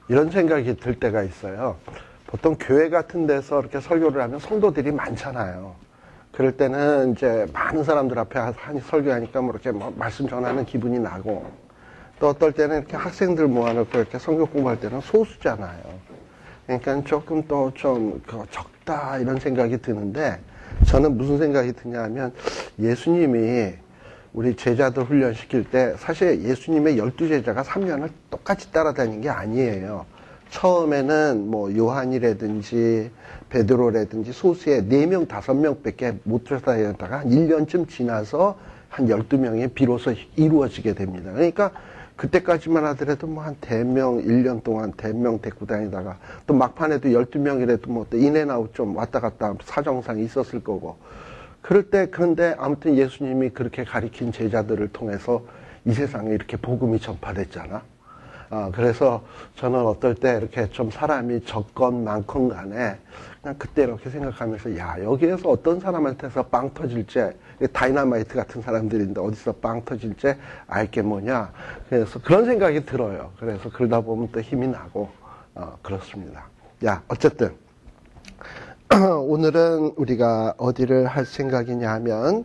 이런 생각이 들 때가 있어요. 보통 교회 같은 데서 이렇게 설교를 하면 성도들이 많잖아요. 그럴 때는 이제 많은 사람들 앞에 설교하니까 뭐 이렇게 말씀 전하는 기분이 나고, 또 어떨 때는 이렇게 학생들 모아놓고 이렇게 성경 공부할 때는 소수잖아요. 그러니까 조금 또 좀 적다 이런 생각이 드는데, 저는 무슨 생각이 드냐면, 예수님이 우리 제자들 훈련시킬 때 사실 예수님의 12제자가 3년을 똑같이 따라다닌 게 아니에요. 처음에는 뭐 요한이라든지 베드로라든지 소수의 4명, 5명 밖에 못 쫓아다녔다가 한 1년쯤 지나서 한 12명이 비로소 이루어지게 됩니다. 그러니까 그때까지만 하더라도 뭐 한 대명 1년 동안 대명 데리고 다니다가 또 막판에도 12명이라도 뭐 또 인앤아웃 좀 왔다 갔다 사정상이 있었을 거고, 그럴 때, 그런데 아무튼 예수님이 그렇게 가리킨 제자들을 통해서 이 세상에 이렇게 복음이 전파됐잖아. 그래서 저는 어떨 때 이렇게 좀 사람이 적건 많건 간에 그냥 그때 이렇게 생각하면서, 야, 여기에서 어떤 사람한테서 빵 터질지, 다이너마이트 같은 사람들인데 어디서 빵 터질지 알게 뭐냐. 그래서 그런 생각이 들어요. 그래서 그러다 보면 또 힘이 나고, 그렇습니다. 야, 어쨌든. 오늘은 우리가 어디를 할 생각이냐 하면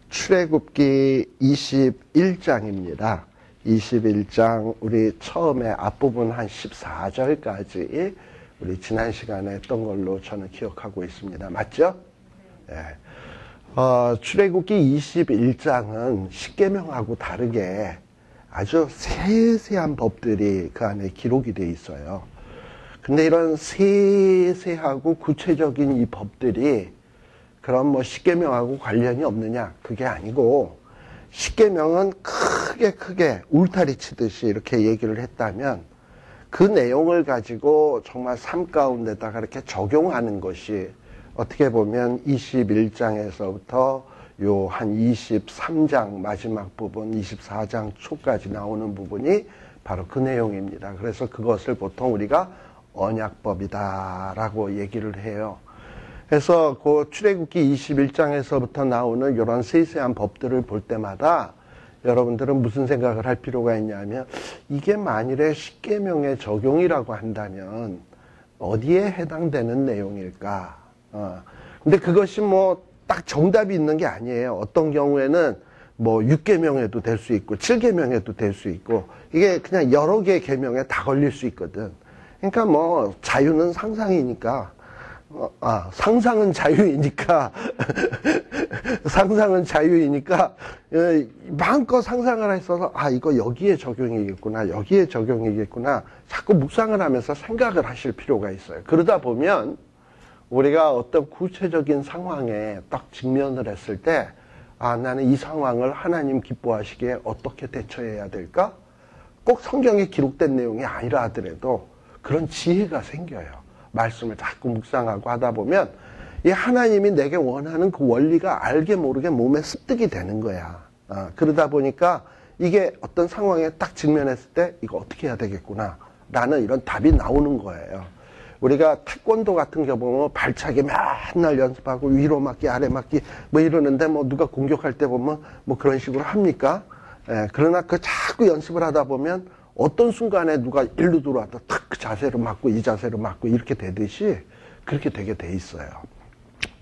출애굽기 21장입니다. 21장 우리 처음에 앞부분 한 14절까지 우리 지난 시간에 했던 걸로 저는 기억하고 있습니다. 맞죠? 네. 출애굽기 21장은 십계명하고 다르게 아주 세세한 법들이 그 안에 기록이 되어 있어요. 근데 이런 세세하고 구체적인 이 법들이 그럼 뭐 십계명하고 관련이 없느냐? 그게 아니고, 십계명은 크게 울타리 치듯이 이렇게 얘기를 했다면 그 내용을 가지고 정말 삶 가운데다가 이렇게 적용하는 것이 어떻게 보면 21장에서부터 요 한 23장 마지막 부분 24장 초까지 나오는 부분이 바로 그 내용입니다. 그래서 그것을 보통 우리가 언약법이다라고 얘기를 해요. 그래서 그 출애굽기 21장에서부터 나오는 이런 세세한 법들을 볼 때마다 여러분들은 무슨 생각을 할 필요가 있냐면, 이게 만일에 십계명의 적용이라고 한다면 어디에 해당되는 내용일까? 근데 그것이 뭐 딱 정답이 있는 게 아니에요. 어떤 경우에는 뭐 6계명에도 될 수 있고 7계명에도 될 수 있고, 이게 그냥 여러 개의 계명에 다 걸릴 수 있거든. 그러니까 뭐 자유는 상상이니까, 상상은 자유이니까 상상은 자유이니까 마음껏 상상을 했어서, 이거 여기에 적용이겠구나, 여기에 적용이겠구나, 자꾸 묵상을 하면서 생각을 하실 필요가 있어요. 그러다 보면 우리가 어떤 구체적인 상황에 딱 직면을 했을 때, 나는 이 상황을 하나님 기뻐하시기에 어떻게 대처해야 될까? 꼭 성경에 기록된 내용이 아니라 하더라도 그런 지혜가 생겨요. 말씀을 자꾸 묵상하고 하다 보면 이 하나님이 내게 원하는 그 원리가 알게 모르게 몸에 습득이 되는 거야. 그러다 보니까 이게 어떤 상황에 딱 직면했을 때 이거 어떻게 해야 되겠구나 라는 이런 답이 나오는 거예요. 우리가 태권도 같은 경우 보면 발차기 맨날 연습하고 위로 맞기 아래 맞기 뭐 이러는데, 뭐 누가 공격할 때 보면 뭐 그런 식으로 합니까? 그러나 그 자꾸 연습을 하다 보면 어떤 순간에 누가 일로 들어와도 탁 그 자세로 맞고 이 자세로 맞고 이렇게 되듯이 그렇게 되게 돼 있어요.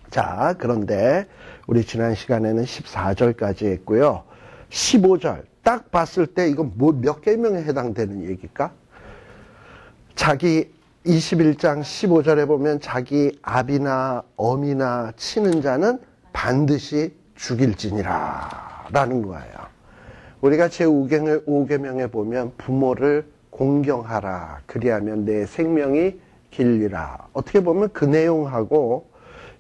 자, 그런데 우리 지난 시간에는 14절까지 했고요. 15절 딱 봤을 때 이건 뭐 몇 계명에 해당되는 얘기일까? 자기 21장 15절에 보면 자기 아비나 어미나 치는 자는 반드시 죽일지니라 라는 거예요. 우리가 제5계명에 보면 부모를 공경하라, 그리하면 내 생명이 길리라. 어떻게 보면 그 내용하고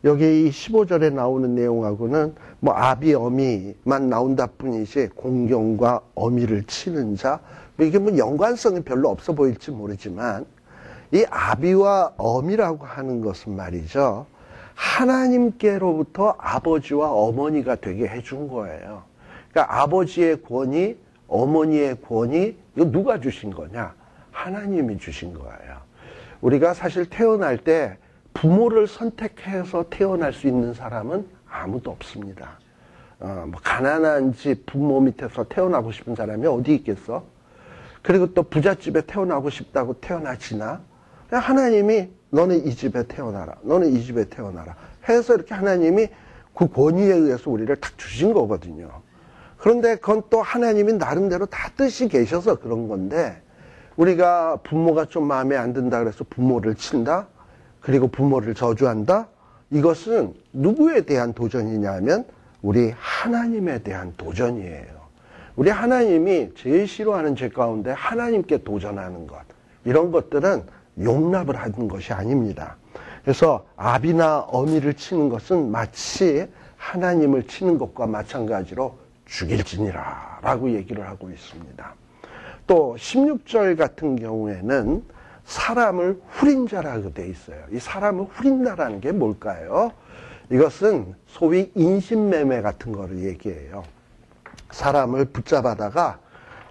여기 15절에 나오는 내용하고는 뭐 아비 어미만 나온다 뿐이지 공경과 어미를 치는 자, 이게 뭐 연관성이 별로 없어 보일지 모르지만, 이 아비와 어미라고 하는 것은 말이죠, 하나님께로부터 아버지와 어머니가 되게 해준 거예요. 그러니까 아버지의 권위, 어머니의 권위, 이거 누가 주신 거냐? 하나님이 주신 거예요. 우리가 사실 태어날 때 부모를 선택해서 태어날 수 있는 사람은 아무도 없습니다. 뭐 가난한 집 부모 밑에서 태어나고 싶은 사람이 어디 있겠어? 그리고 또 부잣집에 태어나고 싶다고 태어나지나? 그냥 하나님이 너는 이 집에 태어나라. 너는 이 집에 태어나라. 해서 이렇게 하나님이 그 권위에 의해서 우리를 딱 주신 거거든요. 그런데 그건 또 하나님이 나름대로 다 뜻이 계셔서 그런 건데, 우리가 부모가 좀 마음에 안 든다 그래서 부모를 친다? 그리고 부모를 저주한다? 이것은 누구에 대한 도전이냐 하면 우리 하나님에 대한 도전이에요. 우리 하나님이 제일 싫어하는 죄 가운데 하나님께 도전하는 것, 이런 것들은 용납을 하는 것이 아닙니다. 그래서 아비나 어미를 치는 것은 마치 하나님을 치는 것과 마찬가지로 죽일지니라 라고 얘기를 하고 있습니다. 또 16절 같은 경우에는 사람을 후린 자라고 되어 있어요. 이 사람을 후린다라는 게 뭘까요? 이것은 소위 인신매매 같은 거를 얘기해요. 사람을 붙잡아다가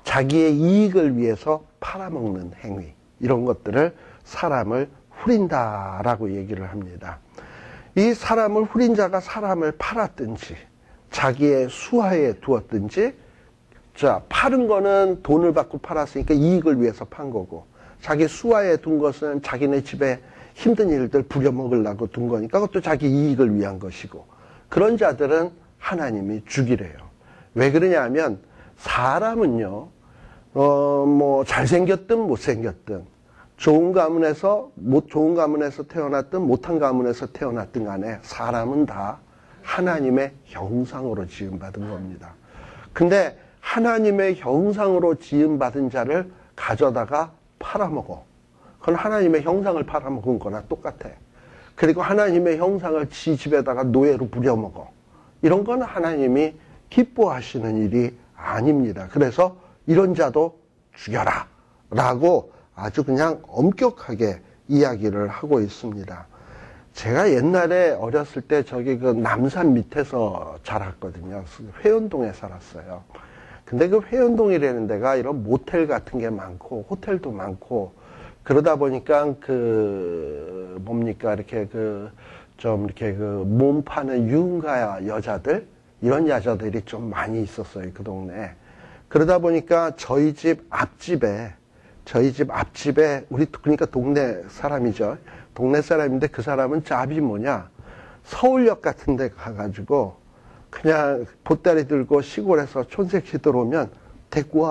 자기의 이익을 위해서 팔아먹는 행위, 이런 것들을 사람을 후린다라고 얘기를 합니다. 이 사람을 후린 자가 사람을 팔았든지 자기의 수하에 두었든지, 자, 팔은 거는 돈을 받고 팔았으니까 이익을 위해서 판 거고, 자기 수하에 둔 것은 자기네 집에 힘든 일들 부려먹으려고 둔 거니까 그것도 자기 이익을 위한 것이고, 그런 자들은 하나님이 죽이래요. 왜 그러냐 하면 사람은요, 잘생겼든 못생겼든, 좋은 가문에서 못 좋은 가문에서 태어났든 못한 가문에서 태어났든 간에 사람은 다 하나님의 형상으로 지음받은 겁니다. 근데 하나님의 형상으로 지음받은 자를 가져다가 팔아먹어. 그건 하나님의 형상을 팔아먹은 거나 똑같아. 그리고 하나님의 형상을 지 집에다가 노예로 부려먹어. 이런 건 하나님이 기뻐하시는 일이 아닙니다. 그래서 이런 자도 죽여라 라고 아주 그냥 엄격하게 이야기를 하고 있습니다. 제가 옛날에 어렸을 때 저기 그 남산 밑에서 자랐거든요. 회원동에 살았어요. 근데 그 회원동이라는 데가 이런 모텔 같은 게 많고 호텔도 많고, 그러다 보니까 이렇게 몸 파는 유흥가 여자들, 이런 여자들이 좀 많이 있었어요, 그 동네에. 그러다 보니까 저희 집 앞집에 그러니까 동네 사람이죠. 동네 사람인데 그 사람은 짭이 뭐냐, 서울역 같은 데 가가지고 그냥 보따리 들고 시골에서 촌새끼 들어오면 데리고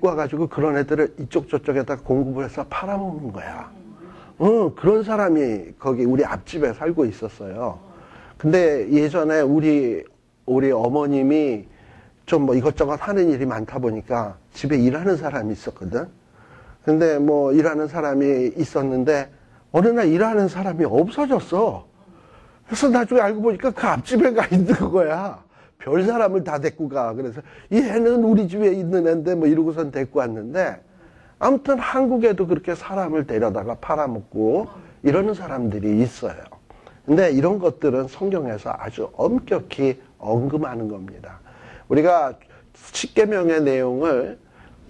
와가지고 그런 애들을 이쪽 저쪽에다 공급을 해서 팔아먹는 거야. 그런 사람이 거기 우리 앞집에 살고 있었어요. 근데 예전에 우리 어머님이 좀 이것저것 하는 일이 많다 보니까 집에 일하는 사람이 있었거든. 근데 일하는 사람이 있었는데 어느 날 일하는 사람이 없어졌어. 그래서 나중에 알고 보니까 그 앞집에 가 있는 거야. 별 사람을 다 데리고 가. 그래서 이 애는 우리 집에 있는 애인데 이러고선 데리고 왔는데, 아무튼 한국에도 그렇게 사람을 데려다가 팔아먹고 이러는 사람들이 있어요. 근데 이런 것들은 성경에서 아주 엄격히 언급하는 겁니다. 우리가 10계명의 내용을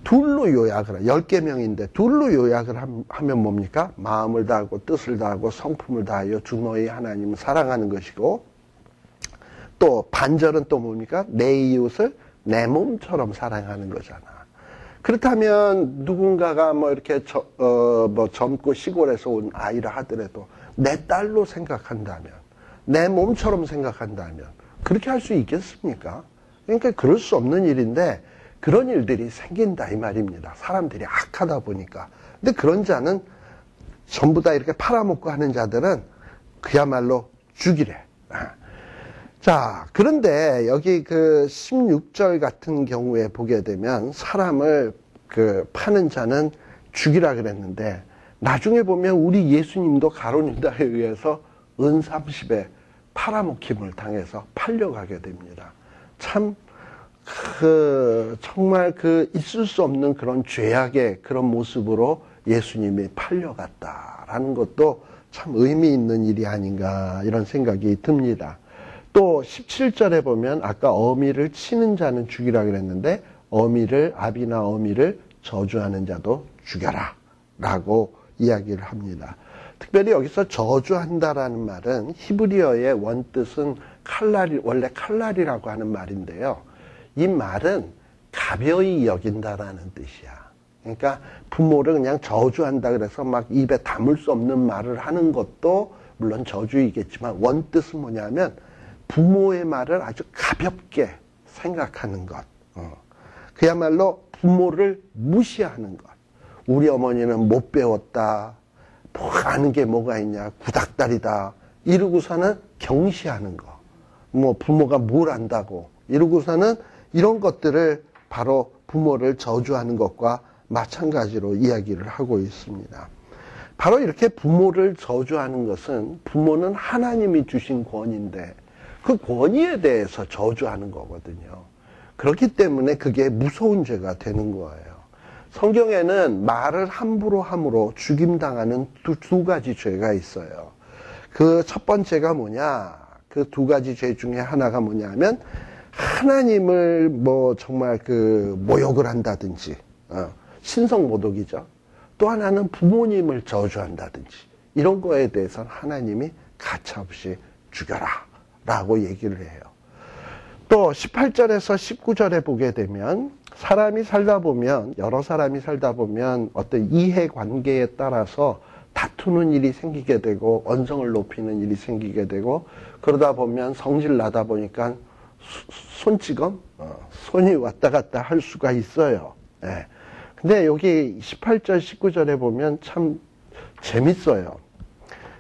둘로 요약을, 10계명인데 둘로 요약을 하면 뭡니까? 마음을 다하고 뜻을 다하고 성품을 다하여 주 너희 하나님을 사랑하는 것이고, 또 반절은 또 뭡니까? 내 이웃을 내 몸처럼 사랑하는 거잖아. 그렇다면 누군가가 이렇게 젊고 시골에서 온 아이라 하더라도 내 딸로 생각한다면, 내 몸처럼 생각한다면 그렇게 할 수 있겠습니까? 그러니까 그럴 수 없는 일인데 그런 일들이 생긴다 이 말입니다. 사람들이 악하다 보니까. 근데 그런 자는 전부 다 이렇게 팔아먹고 하는 자들은 그야말로 죽이래. 자, 그런데 여기 그 16절 같은 경우에 보게 되면 사람을 파는 자는 죽이라 그랬는데, 나중에 보면 우리 예수님도 가룟 유다에 의해서 은 30에 팔아먹힘을 당해서 팔려가게 됩니다. 참 정말 있을 수 없는 그런 죄악의 그런 모습으로 예수님이 팔려갔다라는 것도 참 의미 있는 일이 아닌가, 이런 생각이 듭니다. 또 17절에 보면 아까 어미를 치는 자는 죽이라 그랬는데, 아비나 어미를 저주하는 자도 죽여라 라고 이야기를 합니다. 특별히 여기서 저주한다라는 말은 히브리어의 원뜻은 원래 칼날이라고 하는 말인데요. 이 말은 가벼이 여긴다라는 뜻이야. 그러니까 부모를 그냥 저주한다 그래서 막 입에 담을 수 없는 말을 하는 것도 물론 저주이겠지만 원뜻은 뭐냐면 부모의 말을 아주 가볍게 생각하는 것. 그야말로 부모를 무시하는 것. 우리 어머니는 못 배웠다. 뭐 아는 게 뭐가 있냐. 구닥다리다. 이러고서는 경시하는 거. 뭐 부모가 뭘 안다고. 이러고서는 이런 것들을 바로 부모를 저주하는 것과 마찬가지로 이야기를 하고 있습니다. 바로 이렇게 부모를 저주하는 것은 부모는 하나님이 주신 권위인데 그 권위에 대해서 저주하는 거거든요. 그렇기 때문에 그게 무서운 죄가 되는 거예요. 성경에는 말을 함부로 함으로 죽임당하는 두 가지 죄가 있어요. 그 첫 번째가 뭐냐? 그 두 가지 죄 중에 하나가 뭐냐면 하나님을 뭐 정말 그 모욕을 한다든지 신성모독이죠. 또 하나는 부모님을 저주한다든지 이런 거에 대해서는 하나님이 가차없이 죽여라 라고 얘기를 해요. 또 18절에서 19절에 보게 되면 사람이 살다 보면 여러 사람이 살다 보면 어떤 이해관계에 따라서 다투는 일이 생기게 되고 언성을 높이는 일이 생기게 되고 그러다 보면 성질 나다 보니까 손찌검? 손이 왔다 갔다 할 수가 있어요. 예. 근데 여기 18절, 19절에 보면 참 재밌어요.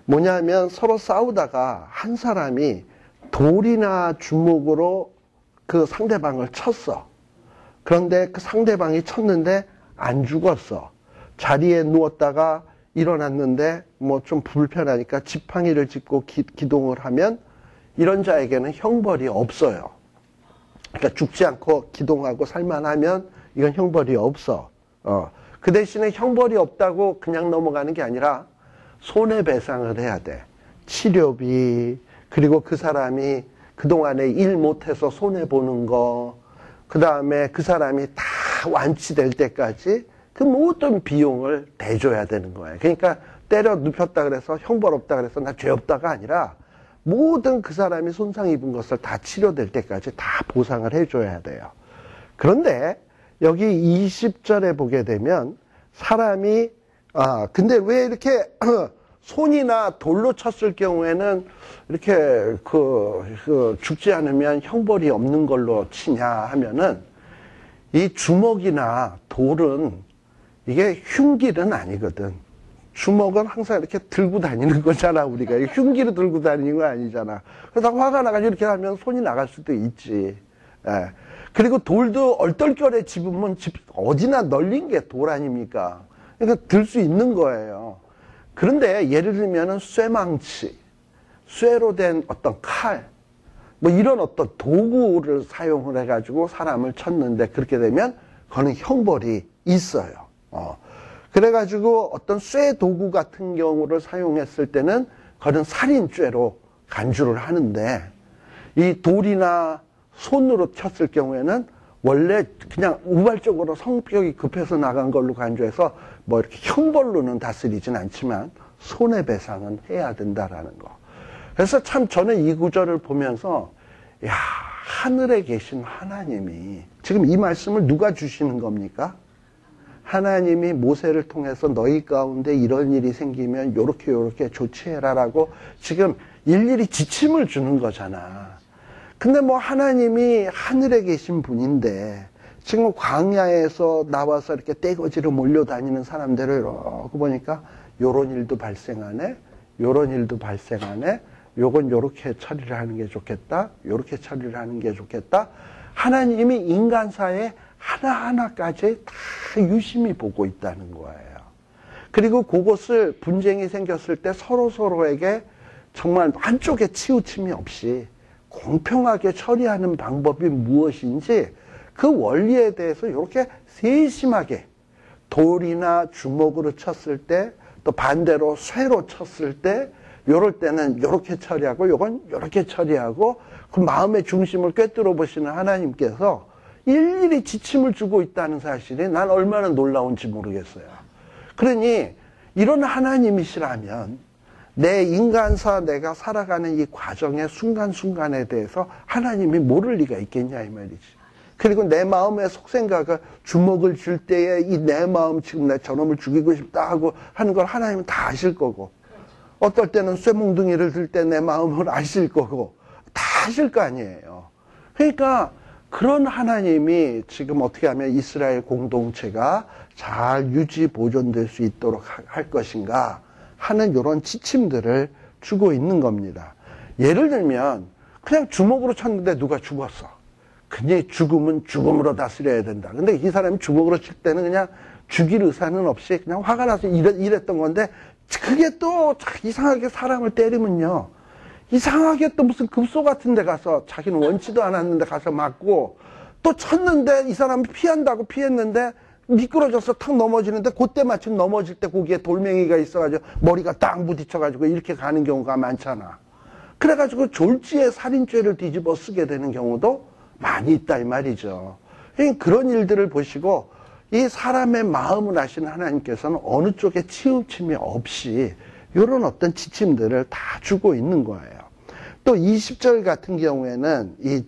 뭐냐면 서로 싸우다가 한 사람이 돌이나 주먹으로 그 상대방을 쳤어. 그런데 그 상대방이 쳤는데 안 죽었어. 자리에 누웠다가 일어났는데 뭐 좀 불편하니까 지팡이를 짚고 기동을 하면 이런 자에게는 형벌이 없어요. 그러니까 죽지 않고 기동하고 살만하면 이건 형벌이 없어. 그 대신에 형벌이 없다고 그냥 넘어가는 게 아니라 손해배상을 해야 돼. 치료비, 그리고 그 사람이 그동안에 일 못해서 손해보는 거, 그 다음에 그 사람이 다 완치될 때까지 그 모든 비용을 대줘야 되는 거예요. 그러니까 때려 눕혔다 그래서 형벌 없다 그래서 나 죄 없다가 아니라 모든 그 사람이 손상 입은 것을 다 치료될 때까지 다 보상을 해줘야 돼요. 그런데 여기 20절에 보게 되면 사람이 근데 왜 이렇게 손이나 돌로 쳤을 경우에는 이렇게 죽지 않으면 형벌이 없는 걸로 치냐 하면은 이 주먹이나 돌은 이게 흉기는 아니거든. 주먹은 항상 이렇게 들고 다니는 거잖아, 우리가. 흉기를 들고 다니는 거 아니잖아. 그래서 화가 나가지고 이렇게 하면 손이 나갈 수도 있지. 예. 그리고 돌도 얼떨결에 집으면 어디나 널린 게 돌 아닙니까? 그러니까 들 수 있는 거예요. 그런데 예를 들면은 쇠망치, 쇠로 된 어떤 칼, 뭐 이런 어떤 도구를 사용을 해가지고 사람을 쳤는데 그렇게 되면 그거는 형벌이 있어요. 그래가지고 어떤 쇠 도구 같은 경우를 사용했을 때는 그거는 살인죄로 간주를 하는데 이 돌이나 손으로 쳤을 경우에는 원래 그냥 우발적으로 성격이 급해서 나간 걸로 간주해서 뭐 이렇게 형벌로는 다스리진 않지만 손해배상은 해야 된다라는 거. 그래서 참 저는 이 구절을 보면서 야, 하늘에 계신 하나님이 지금 이 말씀을 누가 주시는 겁니까? 하나님이 모세를 통해서 너희 가운데 이런 일이 생기면 요렇게 조치해라라고 지금 일일이 지침을 주는 거잖아. 근데 뭐 하나님이 하늘에 계신 분인데 지금 광야에서 나와서 이렇게 떼거지로 몰려다니는 사람들을 이러고 보니까 요런 일도 발생하네, 요런 일도 발생하네, 요건 요렇게 처리를 하는 게 좋겠다, 요렇게 처리를 하는 게 좋겠다. 하나님이 인간사에 하나하나까지 다 유심히 보고 있다는 거예요. 그리고 그것을 분쟁이 생겼을 때 서로서로에게 정말 한쪽에 치우침이 없이 공평하게 처리하는 방법이 무엇인지 그 원리에 대해서 이렇게 세심하게 돌이나 주먹으로 쳤을 때 또 반대로 쇠로 쳤을 때 요럴 때는 요렇게 처리하고 요건 요렇게 처리하고 그 마음의 중심을 꿰뚫어 보시는 하나님께서 일일이 지침을 주고 있다는 사실이 난 얼마나 놀라운지 모르겠어요. 그러니 이런 하나님이시라면 내 인간사 내가 살아가는 이 과정의 순간순간에 대해서 하나님이 모를 리가 있겠냐 이 말이지. 그리고 내 마음의 속생각을 주먹을 줄 때에 이 내 마음 지금 내 저놈을 죽이고 싶다 하고 하는 걸 하나님은 다 아실 거고, 어떨 때는 쇠몽둥이를 들 때 내 마음을 아실 거고, 다 아실 거 아니에요. 그러니까 그런 하나님이 지금 어떻게 하면 이스라엘 공동체가 잘 유지 보존될 수 있도록 할 것인가 하는 이런 지침들을 주고 있는 겁니다. 예를 들면 그냥 주먹으로 쳤는데 누가 죽었어. 그냥 죽음은 죽음으로 다스려야 된다. 근데 이 사람이 주먹으로 칠 때는 그냥 죽일 의사는 없이 그냥 화가 나서 이랬던 건데, 그게 또 이상하게 사람을 때리면요, 이상하게 또 무슨 급소 같은 데 가서 자기는 원치도 않았는데 가서 맞고, 또 쳤는데 이 사람이 피한다고 피했는데 미끄러져서 탁 넘어지는데, 그때 마침 넘어질 때 거기에 돌멩이가 있어가지고 머리가 딱 부딪혀가지고 이렇게 가는 경우가 많잖아. 그래가지고 졸지에 살인죄를 뒤집어 쓰게 되는 경우도 많이 있다 이 말이죠. 그런 일들을 보시고 이 사람의 마음을 아시는 하나님께서는 어느 쪽에 치우침이 없이 이런 어떤 지침들을 다 주고 있는 거예요. 또 20절 같은 경우에는 이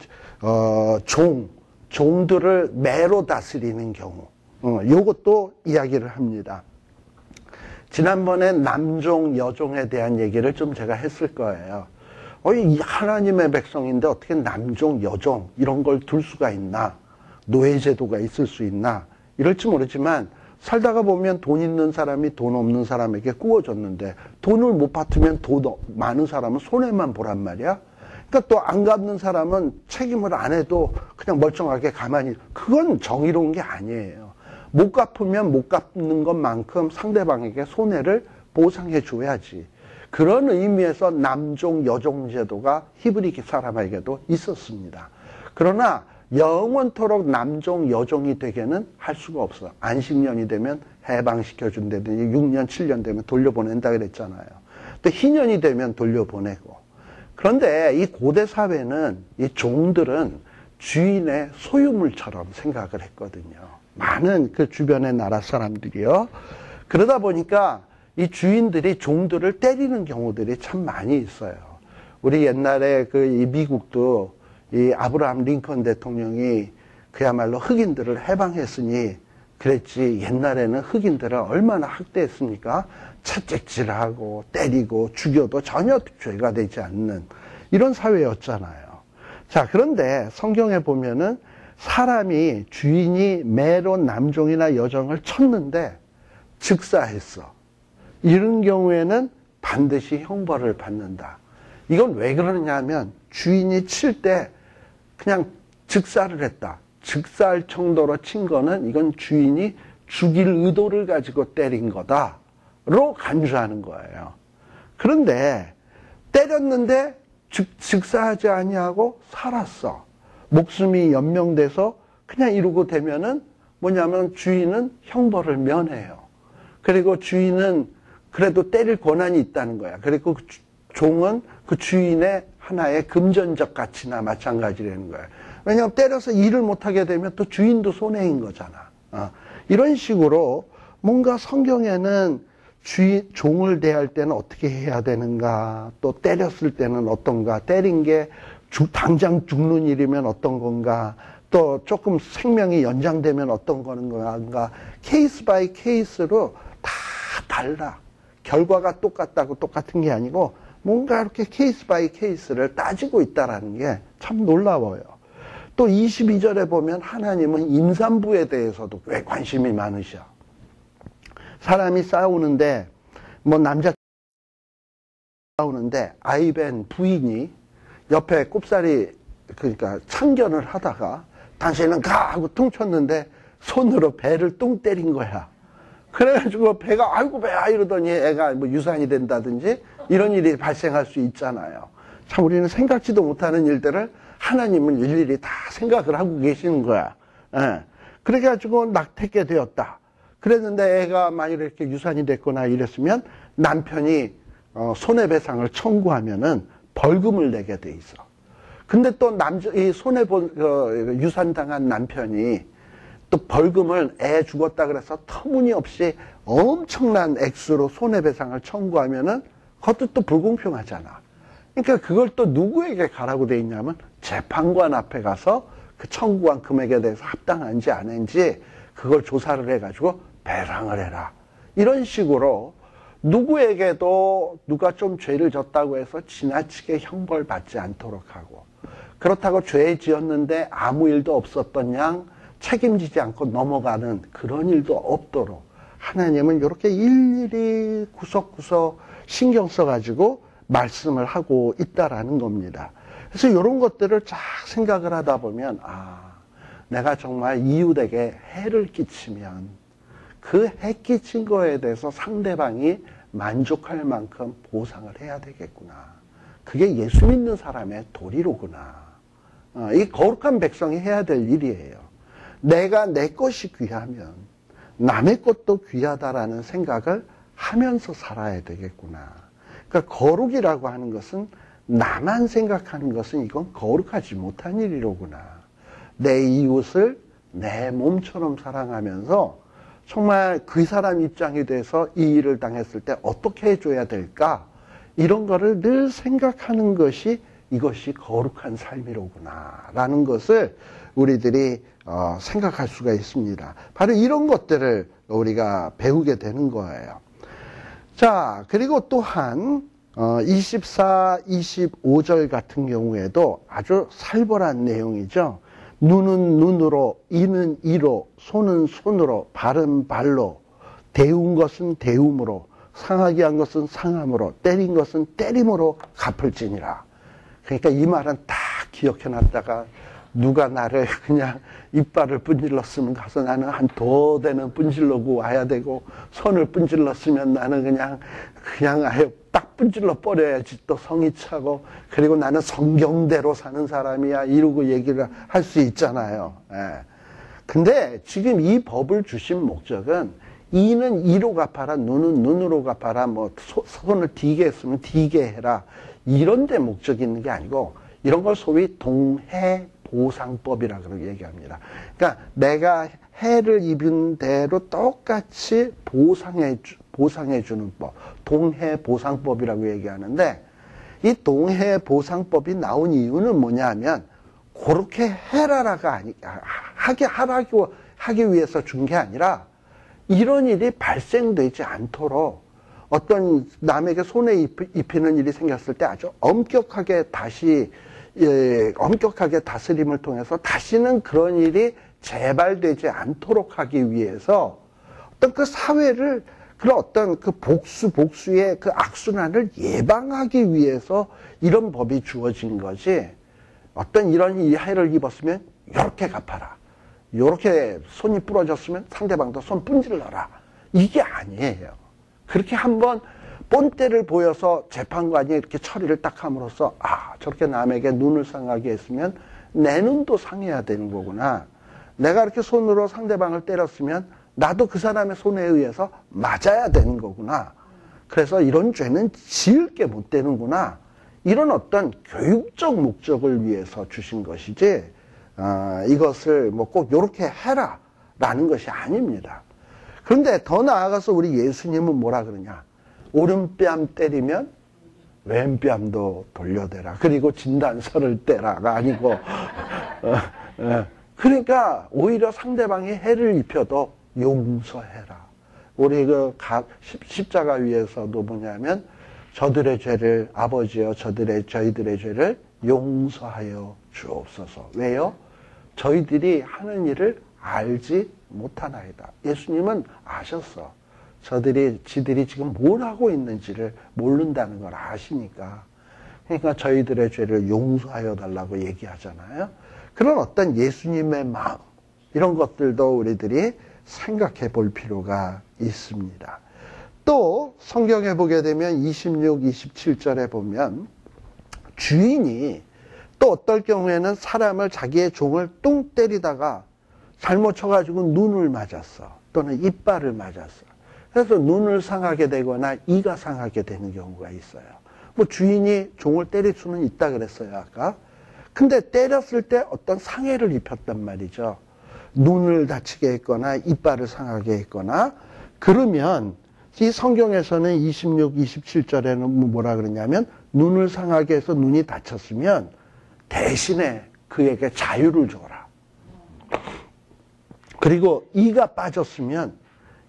종들을 매로 다스리는 경우, 요것도 이야기를 합니다. 지난번에 남종, 여종에 대한 얘기를 좀 제가 했을 거예요. 이 하나님의 백성인데 어떻게 남종, 여종 이런 걸 둘 수가 있나? 노예제도가 있을 수 있나? 이럴지 모르지만 살다가 보면 돈 있는 사람이 돈 없는 사람에게 구워줬는데, 돈을 못 받으면 돈 많은 사람은 손해만 보란 말이야. 그러니까 또 안 갚는 사람은 책임을 안 해도 그냥 멀쩡하게 가만히, 그건 정의로운 게 아니에요. 못 갚으면 못 갚는 것만큼 상대방에게 손해를 보상해 줘야지. 그런 의미에서 남종, 여종 제도가 히브리 사람에게도 있었습니다. 그러나 영원토록 남종, 여종이 되게는 할 수가 없어. 안식년이 되면 해방시켜준다든지 6년, 7년 되면 돌려보낸다 그랬잖아요. 또 희년이 되면 돌려보내고. 그런데 이 고대 사회는 이 종들은 주인의 소유물처럼 생각을 했거든요. 많은 그 주변의 나라 사람들이요. 그러다 보니까 이 주인들이 종들을 때리는 경우들이 참 많이 있어요. 우리 옛날에 이 미국도 이 아브라함 링컨 대통령이 그야말로 흑인들을 해방했으니 그랬지, 옛날에는 흑인들을 얼마나 학대했습니까? 채찍질하고 때리고 죽여도 전혀 죄가 되지 않는 이런 사회였잖아요. 자, 그런데 성경에 보면은 사람이 주인이 매로 남종이나 여종을 쳤는데 즉사했어. 이런 경우에는 반드시 형벌을 받는다. 이건 왜 그러느냐 하면 주인이 칠 때 그냥 즉사를 했다. 즉사할 정도로 친 거는 이건 주인이 죽일 의도를 가지고 때린 거다로 간주하는 거예요. 그런데 때렸는데 즉사하지 아니하고 살았어. 목숨이 연명돼서 그냥 이러고 되면은 뭐냐면 주인은 형벌을 면해요. 그리고 주인은 그래도 때릴 권한이 있다는 거야. 그리고 종은 그 주인의 하나의 금전적 가치나 마찬가지라는 거야. 왜냐하면 때려서 일을 못하게 되면 또 주인도 손해인 거잖아. 이런 식으로 뭔가 성경에는 종을 대할 때는 어떻게 해야 되는가, 또 때렸을 때는 어떤가, 때린 게 당장 죽는 일이면 어떤 건가, 또 조금 생명이 연장되면 어떤 건가, 케이스 바이 케이스로 다 달라. 결과가 똑같다고 똑같은 게 아니고 뭔가 이렇게 케이스 바이 케이스를 따지고 있다는 게 참 놀라워요. 또 22절에 보면 하나님은 임산부에 대해서도 꽤 관심이 많으셔. 사람이 싸우는데, 남자 싸우는데 아이벤 부인이 옆에 꼽사리, 그러니까 참견을 하다가 당신은 가! 하고 퉁 쳤는데 손으로 배를 뚱 때린 거야. 그래가지고 배가 아이고 배야 이러더니 애가 유산이 된다든지 이런 일이 발생할 수 있잖아요. 참 우리는 생각지도 못하는 일들을 하나님은 일일이 다 생각을 하고 계시는 거야. 예. 그래가지고 낙태게 되었다. 그랬는데 애가 만일 이렇게 유산이 됐거나 이랬으면 남편이 손해배상을 청구하면은 벌금을 내게 돼 있어. 근데 또 이 유산당한 남편이 또 벌금을 애 죽었다 그래서 터무니없이 엄청난 액수로 손해배상을 청구하면은 그것도 또 불공평하잖아. 그러니까 그걸 또 누구에게 가라고 돼 있냐면 재판관 앞에 가서 그 청구한 금액에 대해서 합당한지 아닌지 그걸 조사를 해가지고 배상을 해라. 이런 식으로 누구에게도 누가 좀 죄를 졌다고 해서 지나치게 형벌받지 않도록 하고, 그렇다고 죄 지었는데 아무 일도 없었던 양 책임지지 않고 넘어가는 그런 일도 없도록 하나님은 이렇게 일일이 구석구석 신경 써가지고 말씀을 하고 있다라는 겁니다. 그래서 이런 것들을 쫙 생각을 하다 보면, 내가 정말 이웃에게 해를 끼치면 그 해 끼친 거에 대해서 상대방이 만족할 만큼 보상을 해야 되겠구나. 그게 예수 믿는 사람의 도리로구나. 이 거룩한 백성이 해야 될 일이에요. 내가 내 것이 귀하면 남의 것도 귀하다라는 생각을 하면서 살아야 되겠구나. 그러니까 거룩이라고 하는 것은 나만 생각하는 것은 이건 거룩하지 못한 일이로구나. 내 이웃을 내 몸처럼 사랑하면서 정말 그 사람 입장이 돼서 이 일을 당했을 때 어떻게 해줘야 될까? 이런 거를 늘 생각하는 것이 이것이 거룩한 삶이로구나 라는 것을 우리들이 생각할 수가 있습니다. 바로 이런 것들을 우리가 배우게 되는 거예요. 자, 그리고 또한 24, 25절 같은 경우에도 아주 살벌한 내용이죠. 눈은 눈으로, 이는 이로, 손은 손으로, 발은 발로, 대운 것은 대움으로, 상하게 한 것은 상함으로, 때린 것은 때림으로 갚을지니라. 그러니까 이 말은 다 기억해놨다가 누가 나를 그냥 이빨을 분질렀으면 가서 나는 한 도 되는 분질러고 와야 되고, 손을 분질렀으면 나는 그냥 아예 딱 분질러 버려야지 또 성이 차고, 그리고 나는 성경대로 사는 사람이야 이러고 얘기를 할 수 있잖아요. 예. 근데 지금 이 법을 주신 목적은 이는 이로 갚아라, 눈은 눈으로 갚아라, 뭐 손을 뒤게 했으면 뒤게 해라, 이런 데 목적이 있는 게 아니고, 이런 걸 소위 동해보상법이라고 얘기합니다. 그러니까 내가 해를 입은 대로 똑같이 보상해주는 법, 동해보상법이라고 얘기하는데, 이 동해보상법이 나온 이유는 뭐냐면 그렇게 해라라가 하기 위해서 준 게 아니라, 이런 일이 발생되지 않도록 어떤 남에게 손에 입히는 일이 생겼을 때 아주 엄격하게 다스림을 통해서 다시는 그런 일이 재발되지 않도록 하기 위해서 어떤 그 사회를, 그런 어떤 그 복수의 그 악순환을 예방하기 위해서 이런 법이 주어진 거지, 어떤 이런 해를 입었으면 이렇게 갚아라, 이렇게 손이 부러졌으면 상대방도 손 분질러라, 이게 아니에요. 그렇게 한번 본때를 보여서 재판관이 이렇게 처리를 딱 함으로써, 저렇게 남에게 눈을 상하게 했으면 내 눈도 상해야 되는 거구나. 내가 이렇게 손으로 상대방을 때렸으면 나도 그 사람의 손에 의해서 맞아야 되는 거구나. 그래서 이런 죄는 지을 게 못 되는구나. 이런 어떤 교육적 목적을 위해서 주신 것이지, 이것을 뭐 꼭 이렇게 해라 라는 것이 아닙니다. 그런데 더 나아가서 우리 예수님은 뭐라 그러냐? 오른뺨 때리면 왼뺨도 돌려대라. 그리고 진단서를 떼라가 아니고, 그러니까 오히려 상대방이 해를 입혀도 용서해라. 우리 십자가 위에서도 뭐냐면, 저들의 죄를, 아버지여 저희들의 죄를 용서하여 주옵소서. 왜요? 저희들이 하는 일을 알지 못하나이다. 예수님은 아셨어. 지들이 지금 뭘 하고 있는지를 모른다는 걸 아시니까. 그러니까 저희들의 죄를 용서하여 달라고 얘기하잖아요. 그런 어떤 예수님의 마음, 이런 것들도 우리들이 생각해 볼 필요가 있습니다. 또 성경에 보게 되면 26, 27절에 보면 주인이 또 어떨 경우에는 사람을, 자기의 종을 뚱 때리다가 잘못 쳐가지고 눈을 맞았어. 또는 이빨을 맞았어. 그래서 눈을 상하게 되거나 이가 상하게 되는 경우가 있어요. 뭐 주인이 종을 때릴 수는 있다 그랬어요, 아까. 근데 때렸을 때 어떤 상해를 입혔단 말이죠. 눈을 다치게 했거나 이빨을 상하게 했거나. 그러면 이 성경에서는 26, 27절에는 뭐라 그러냐면, 눈을 상하게 해서 눈이 다쳤으면 대신에 그에게 자유를 줘라. 그리고 이가 빠졌으면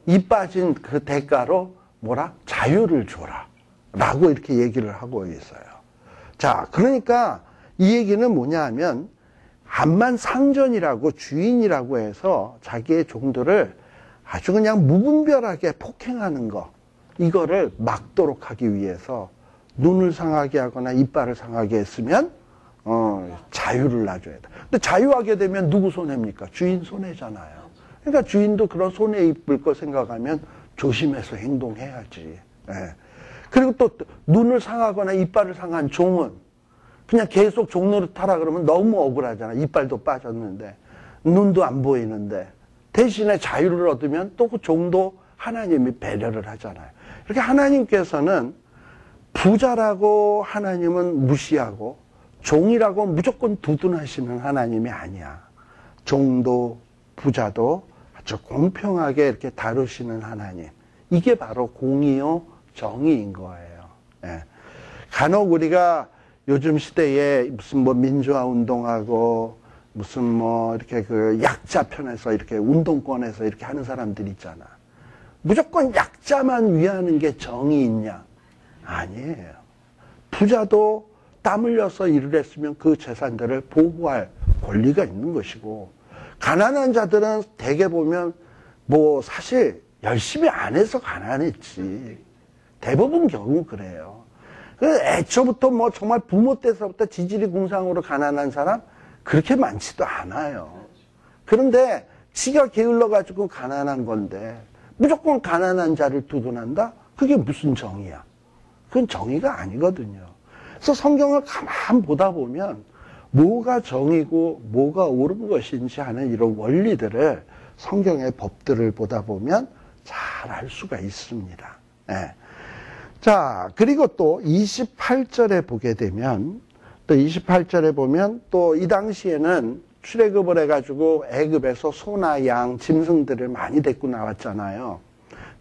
이 빠진 그 대가로 뭐라? 자유를 줘라. 라고 이렇게 얘기를 하고 있어요. 자, 그러니까 이 얘기는 뭐냐 하면 암만상전이라고 주인이라고 해서 자기의 종들을 아주 그냥 무분별하게 폭행하는 거, 이거를 막도록 하기 위해서 눈을 상하게 하거나 이빨을 상하게 했으면 자유를 놔줘야 돼. 근데 자유하게 되면 누구 손해입니까? 주인 손해잖아요. 그러니까 주인도 그런 손해 입을 거 생각하면 조심해서 행동해야지. 예. 그리고 또 눈을 상하거나 이빨을 상한 종은 그냥 계속 종노릇 하라 그러면 너무 억울하잖아. 이빨도 빠졌는데 눈도 안 보이는데 대신에 자유를 얻으면 또 그 종도 하나님이 배려를 하잖아요. 이렇게 하나님께서는 부자라고 하나님은 무시하고 종이라고 무조건 두둔하시는 하나님이 아니야. 종도 부자도 아주 공평하게 이렇게 다루시는 하나님. 이게 바로 공의요 정의인 거예요. 예. 간혹 우리가 요즘 시대에 무슨 뭐 민주화 운동하고 무슨 뭐 이렇게 그 약자 편에서 이렇게 운동권에서 이렇게 하는 사람들 있잖아. 무조건 약자만 위하는 게 정의 있냐? 아니에요. 부자도 땀 흘려서 일을 했으면 그 재산들을 보호할 권리가 있는 것이고, 가난한 자들은 대개 보면 뭐 사실 열심히 안 해서 가난했지. 대부분 경우 그래요. 애초부터 뭐 정말 부모 때서부터 지질이 궁상으로 가난한 사람 그렇게 많지도 않아요. 그런데 지가 게을러가지고 가난한 건데 무조건 가난한 자를 두둔한다? 그게 무슨 정의야? 그건 정의가 아니거든요. 그래서 성경을 가만 보다 보면 뭐가 정의고 뭐가 옳은 것인지 하는 이런 원리들을 성경의 법들을 보다 보면 잘 알 수가 있습니다. 네. 자, 그리고 또 28절에 보게 되면 또 28절에 보면 또 이 당시에는 출애굽을 해가지고 애굽에서 소나 양, 짐승들을 많이 데리고 나왔잖아요.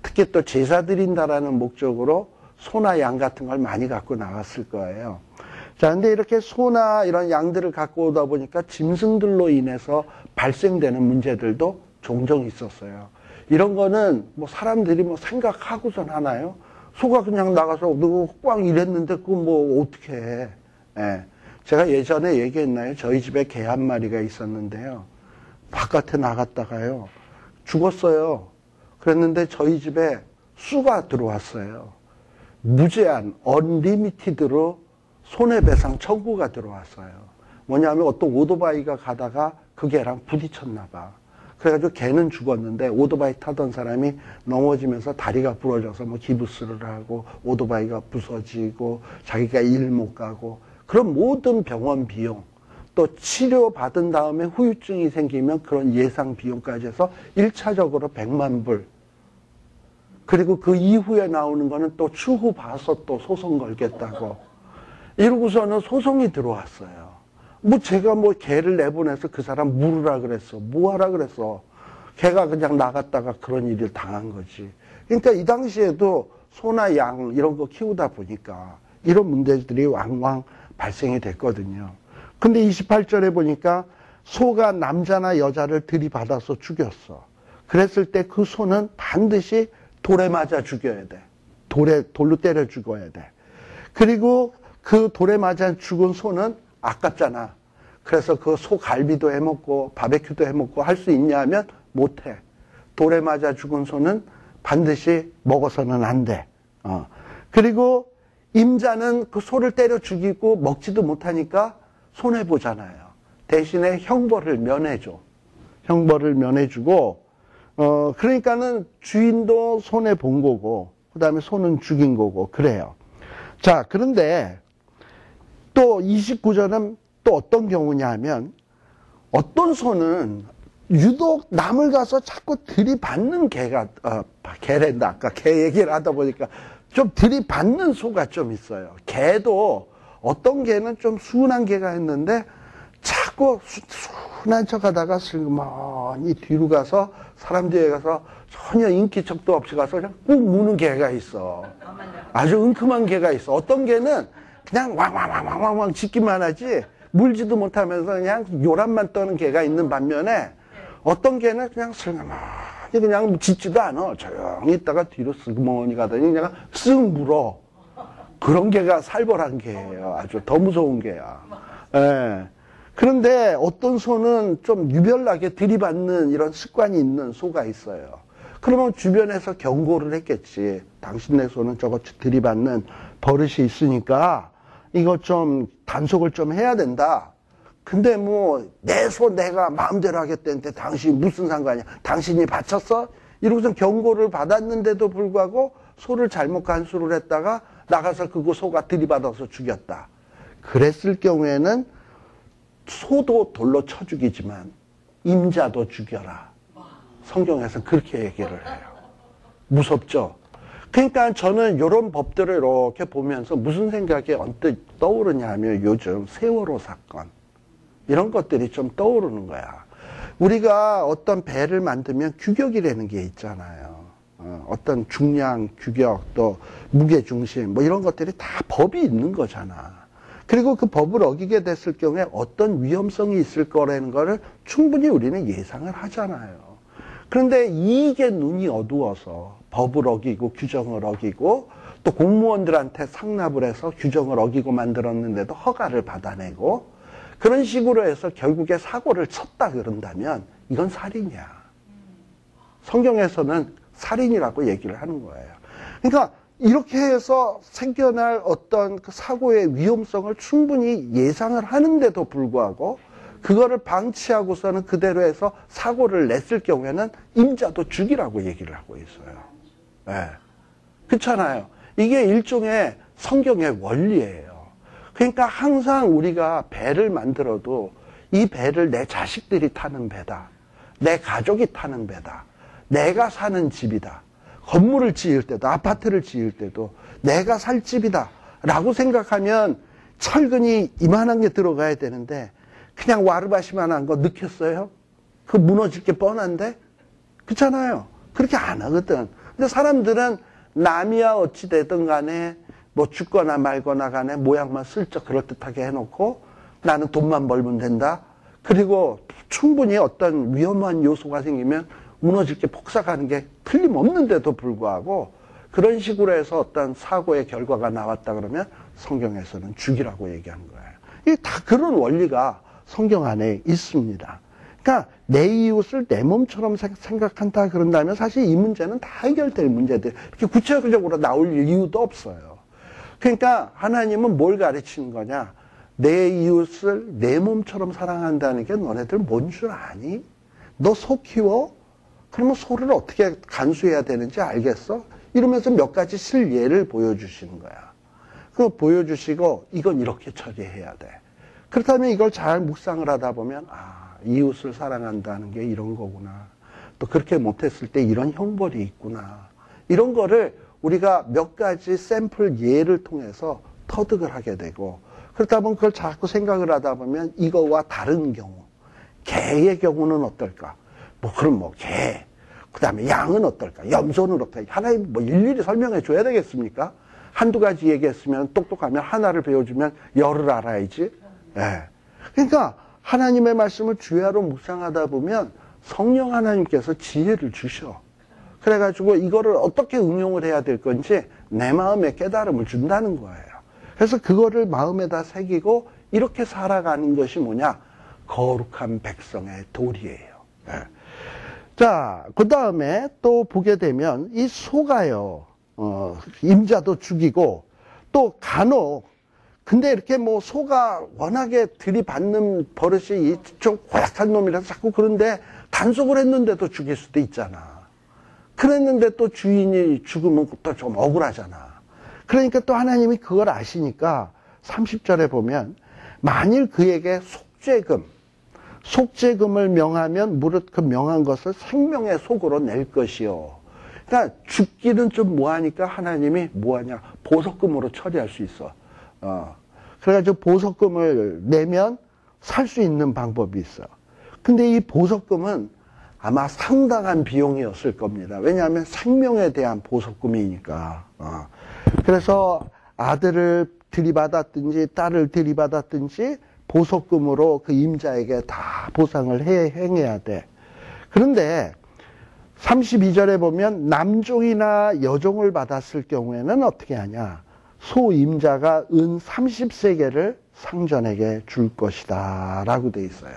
특히 또 제사 드린다라는 목적으로 소나 양 같은 걸 많이 갖고 나왔을 거예요. 자, 근데 이렇게 소나 이런 양들을 갖고 오다 보니까 짐승들로 인해서 발생되는 문제들도 종종 있었어요. 이런 거는 뭐 사람들이 뭐 생각하고선 하나요? 소가 그냥 나가서 누구 꽝 이랬는데 그거 뭐 어떻게 해? 예. 제가 예전에 얘기했나요? 저희 집에 개 한 마리가 있었는데요. 바깥에 나갔다가요. 죽었어요. 그랬는데 저희 집에 수가 들어왔어요. 무제한, 언리미티드로 손해배상 청구가 들어왔어요. 뭐냐면 어떤 오토바이가 가다가 그 개랑 부딪혔나 봐. 그래가지고 개는 죽었는데 오토바이 타던 사람이 넘어지면서 다리가 부러져서 뭐 기부스를 하고 오토바이가 부서지고 자기가 일 못 가고 그런 모든 병원 비용 또 치료 받은 다음에 후유증이 생기면 그런 예상 비용까지 해서 1차적으로 100만 불 그리고 그 이후에 나오는 거는 또 추후 봐서 또 소송 걸겠다고 이러고서는 소송이 들어왔어요. 뭐 제가 뭐 개를 내보내서 그 사람 물으라 그랬어. 뭐 하라 그랬어. 개가 그냥 나갔다가 그런 일을 당한 거지. 그러니까 이 당시에도 소나 양 이런 거 키우다 보니까 이런 문제들이 왕왕 발생이 됐거든요. 근데 28절에 보니까 소가 남자나 여자를 들이받아서 죽였어. 그랬을 때 그 소는 반드시 돌에 맞아 죽여야 돼. 돌로 때려 죽어야 돼. 그리고 그 돌에 맞아 죽은 소는 아깝잖아. 그래서 그 소 갈비도 해먹고 바베큐도 해먹고 할 수 있냐 하면 못해. 돌에 맞아 죽은 소는 반드시 먹어서는 안 돼. 그리고 임자는 그 소를 때려 죽이고 먹지도 못하니까 손해보잖아요. 대신에 형벌을 면해줘. 형벌을 면해주고 그러니까는 주인도 손해본 거고 그 다음에 소는 죽인 거고 그래요. 자, 그런데 또 29절은 또 어떤 경우냐 하면 어떤 소는 유독 남을 가서 자꾸 들이받는 개랜다. 아까 개 얘기를 하다 보니까 좀 들이받는 소가 좀 있어요. 개도 어떤 개는 좀 순한 개가 있는데 자꾸 순한 척 하다가 슬그머니 뒤로 가서 사람 뒤에 가서 전혀 인기척도 없이 가서 그냥 꾹 무는 개가 있어. 아주 은큼한 개가 있어. 어떤 개는 그냥 왕왕왕왕왕 짖기만 하지 물지도 못하면서 그냥 요란만 떠는 개가 있는 반면에 어떤 개는 그냥 슬그머니 그냥 짖지도 않아. 조용히 있다가 뒤로 슬그머니 가더니 그냥 쓱 물어. 그런 개가 살벌한 개예요. 아주 더 무서운 개야. 예. 그런데 어떤 소는 좀 유별나게 들이받는 이런 습관이 있는 소가 있어요. 그러면 주변에서 경고를 했겠지. 당신네 소는 저거 들이받는 버릇이 있으니까 이거 좀 단속을 좀 해야 된다. 근데 뭐 내 소 내가 마음대로 하겠다는데 당신 무슨 상관이야? 당신이 바쳤어? 이러고서 경고를 받았는데도 불구하고 소를 잘못 간수를 했다가 나가서 그거 소가 들이받아서 죽였다. 그랬을 경우에는 소도 돌로 쳐 죽이지만 임자도 죽여라. 성경에서 그렇게 얘기를 해요. 무섭죠? 그러니까 저는 이런 법들을 이렇게 보면서 무슨 생각이 언뜻 떠오르냐 하면 요즘 세월호 사건 이런 것들이 좀 떠오르는 거야. 우리가 어떤 배를 만들면 규격이라는 게 있잖아요. 어떤 중량, 규격, 또 무게중심 뭐 이런 것들이 다 법이 있는 거잖아. 그리고 그 법을 어기게 됐을 경우에 어떤 위험성이 있을 거라는 거를 충분히 우리는 예상을 하잖아요. 그런데 이게 눈이 어두워서 법을 어기고 규정을 어기고 또 공무원들한테 상납을 해서 규정을 어기고 만들었는데도 허가를 받아내고 그런 식으로 해서 결국에 사고를 쳤다 그런다면 이건 살인이야. 성경에서는 살인이라고 얘기를 하는 거예요. 그러니까 이렇게 해서 생겨날 어떤 그 사고의 위험성을 충분히 예상을 하는데도 불구하고 그거를 방치하고서는 그대로 해서 사고를 냈을 경우에는 임자도 죽이라고 얘기를 하고 있어요. 네. 그렇잖아요. 이게 일종의 성경의 원리예요. 그러니까 항상 우리가 배를 만들어도 이 배를 내 자식들이 타는 배다. 내 가족이 타는 배다. 내가 사는 집이다. 건물을 지을 때도 아파트를 지을 때도 내가 살 집이다 라고 생각하면 철근이 이만한 게 들어가야 되는데 그냥 와르바시만한 거 넣겠어요? 그 무너질 게 뻔한데? 그렇잖아요. 그렇게 안 하거든. 근데 사람들은 남이야 어찌 되든 간에 뭐 죽거나 말거나 간에 모양만 슬쩍 그럴듯하게 해놓고 나는 돈만 벌면 된다. 그리고 충분히 어떤 위험한 요소가 생기면 무너질 게 폭삭하는 게 틀림없는데도 불구하고 그런 식으로 해서 어떤 사고의 결과가 나왔다 그러면 성경에서는 죽이라고 얘기하는 거예요. 이게 다 그런 원리가 성경 안에 있습니다. 그러니까 내 이웃을 내 몸처럼 생각한다 그런다면 사실 이 문제는 다 해결될 문제들 이렇게 구체적으로 나올 이유도 없어요. 그러니까 하나님은 뭘 가르치는 거냐? 내 이웃을 내 몸처럼 사랑한다는 게 너네들 뭔 줄 아니? 너 소 키워? 그러면 소를 어떻게 간수해야 되는지 알겠어? 이러면서 몇 가지 실예를 보여주시는 거야. 그거 보여주시고 이건 이렇게 처리해야 돼. 그렇다면 이걸 잘 묵상을 하다 보면 이웃을 사랑한다는 게 이런 거구나. 또 그렇게 못했을 때 이런 형벌이 있구나. 이런 거를 우리가 몇 가지 샘플 예를 통해서 터득을 하게 되고 그렇다 보면 그걸 자꾸 생각을 하다 보면 이거와 다른 경우 개의 경우는 어떨까? 그럼 개. 그 다음에 양은 어떨까? 염소는 어떨까? 하나님 일일이 설명해 줘야 되겠습니까? 한두 가지 얘기했으면 똑똑하면 하나를 배워주면 열을 알아야지. 예. 그러니까 하나님의 말씀을 주야로 묵상하다 보면 성령 하나님께서 지혜를 주셔. 그래가지고 이거를 어떻게 응용을 해야 될 건지 내 마음에 깨달음을 준다는 거예요. 그래서 그거를 마음에다 새기고 이렇게 살아가는 것이 뭐냐? 거룩한 백성의 도리예요. 예. 자, 그 다음에 또 보게 되면 이 소가요, 임자도 죽이고 또 간혹 근데 이렇게 소가 워낙에 들이받는 버릇이 좀 고약한 놈이라서 자꾸 그런데 단속을 했는데도 죽일 수도 있잖아. 그랬는데 또 주인이 죽으면 또 좀 억울하잖아. 그러니까 또 하나님이 그걸 아시니까 30절에 보면 만일 그에게 속죄금을 명하면 무릇 그 명한 것을 생명의 속으로 낼 것이요. 그러니까 죽기는 좀 뭐하니까 하나님이 뭐하냐 보석금으로 처리할 수 있어. 그래가지고 보석금을 내면 살 수 있는 방법이 있어. 근데 이 보석금은 아마 상당한 비용이었을 겁니다. 왜냐하면 생명에 대한 보석금이니까. 그래서 아들을 들이받았든지 딸을 들이받았든지 보석금으로 그 임자에게 다 보상을 행해야 돼. 그런데 32절에 보면 남종이나 여종을 받았을 경우에는 어떻게 하냐. 소임자가 은 30세겔을 상전에게 줄 것이다 라고 돼 있어요.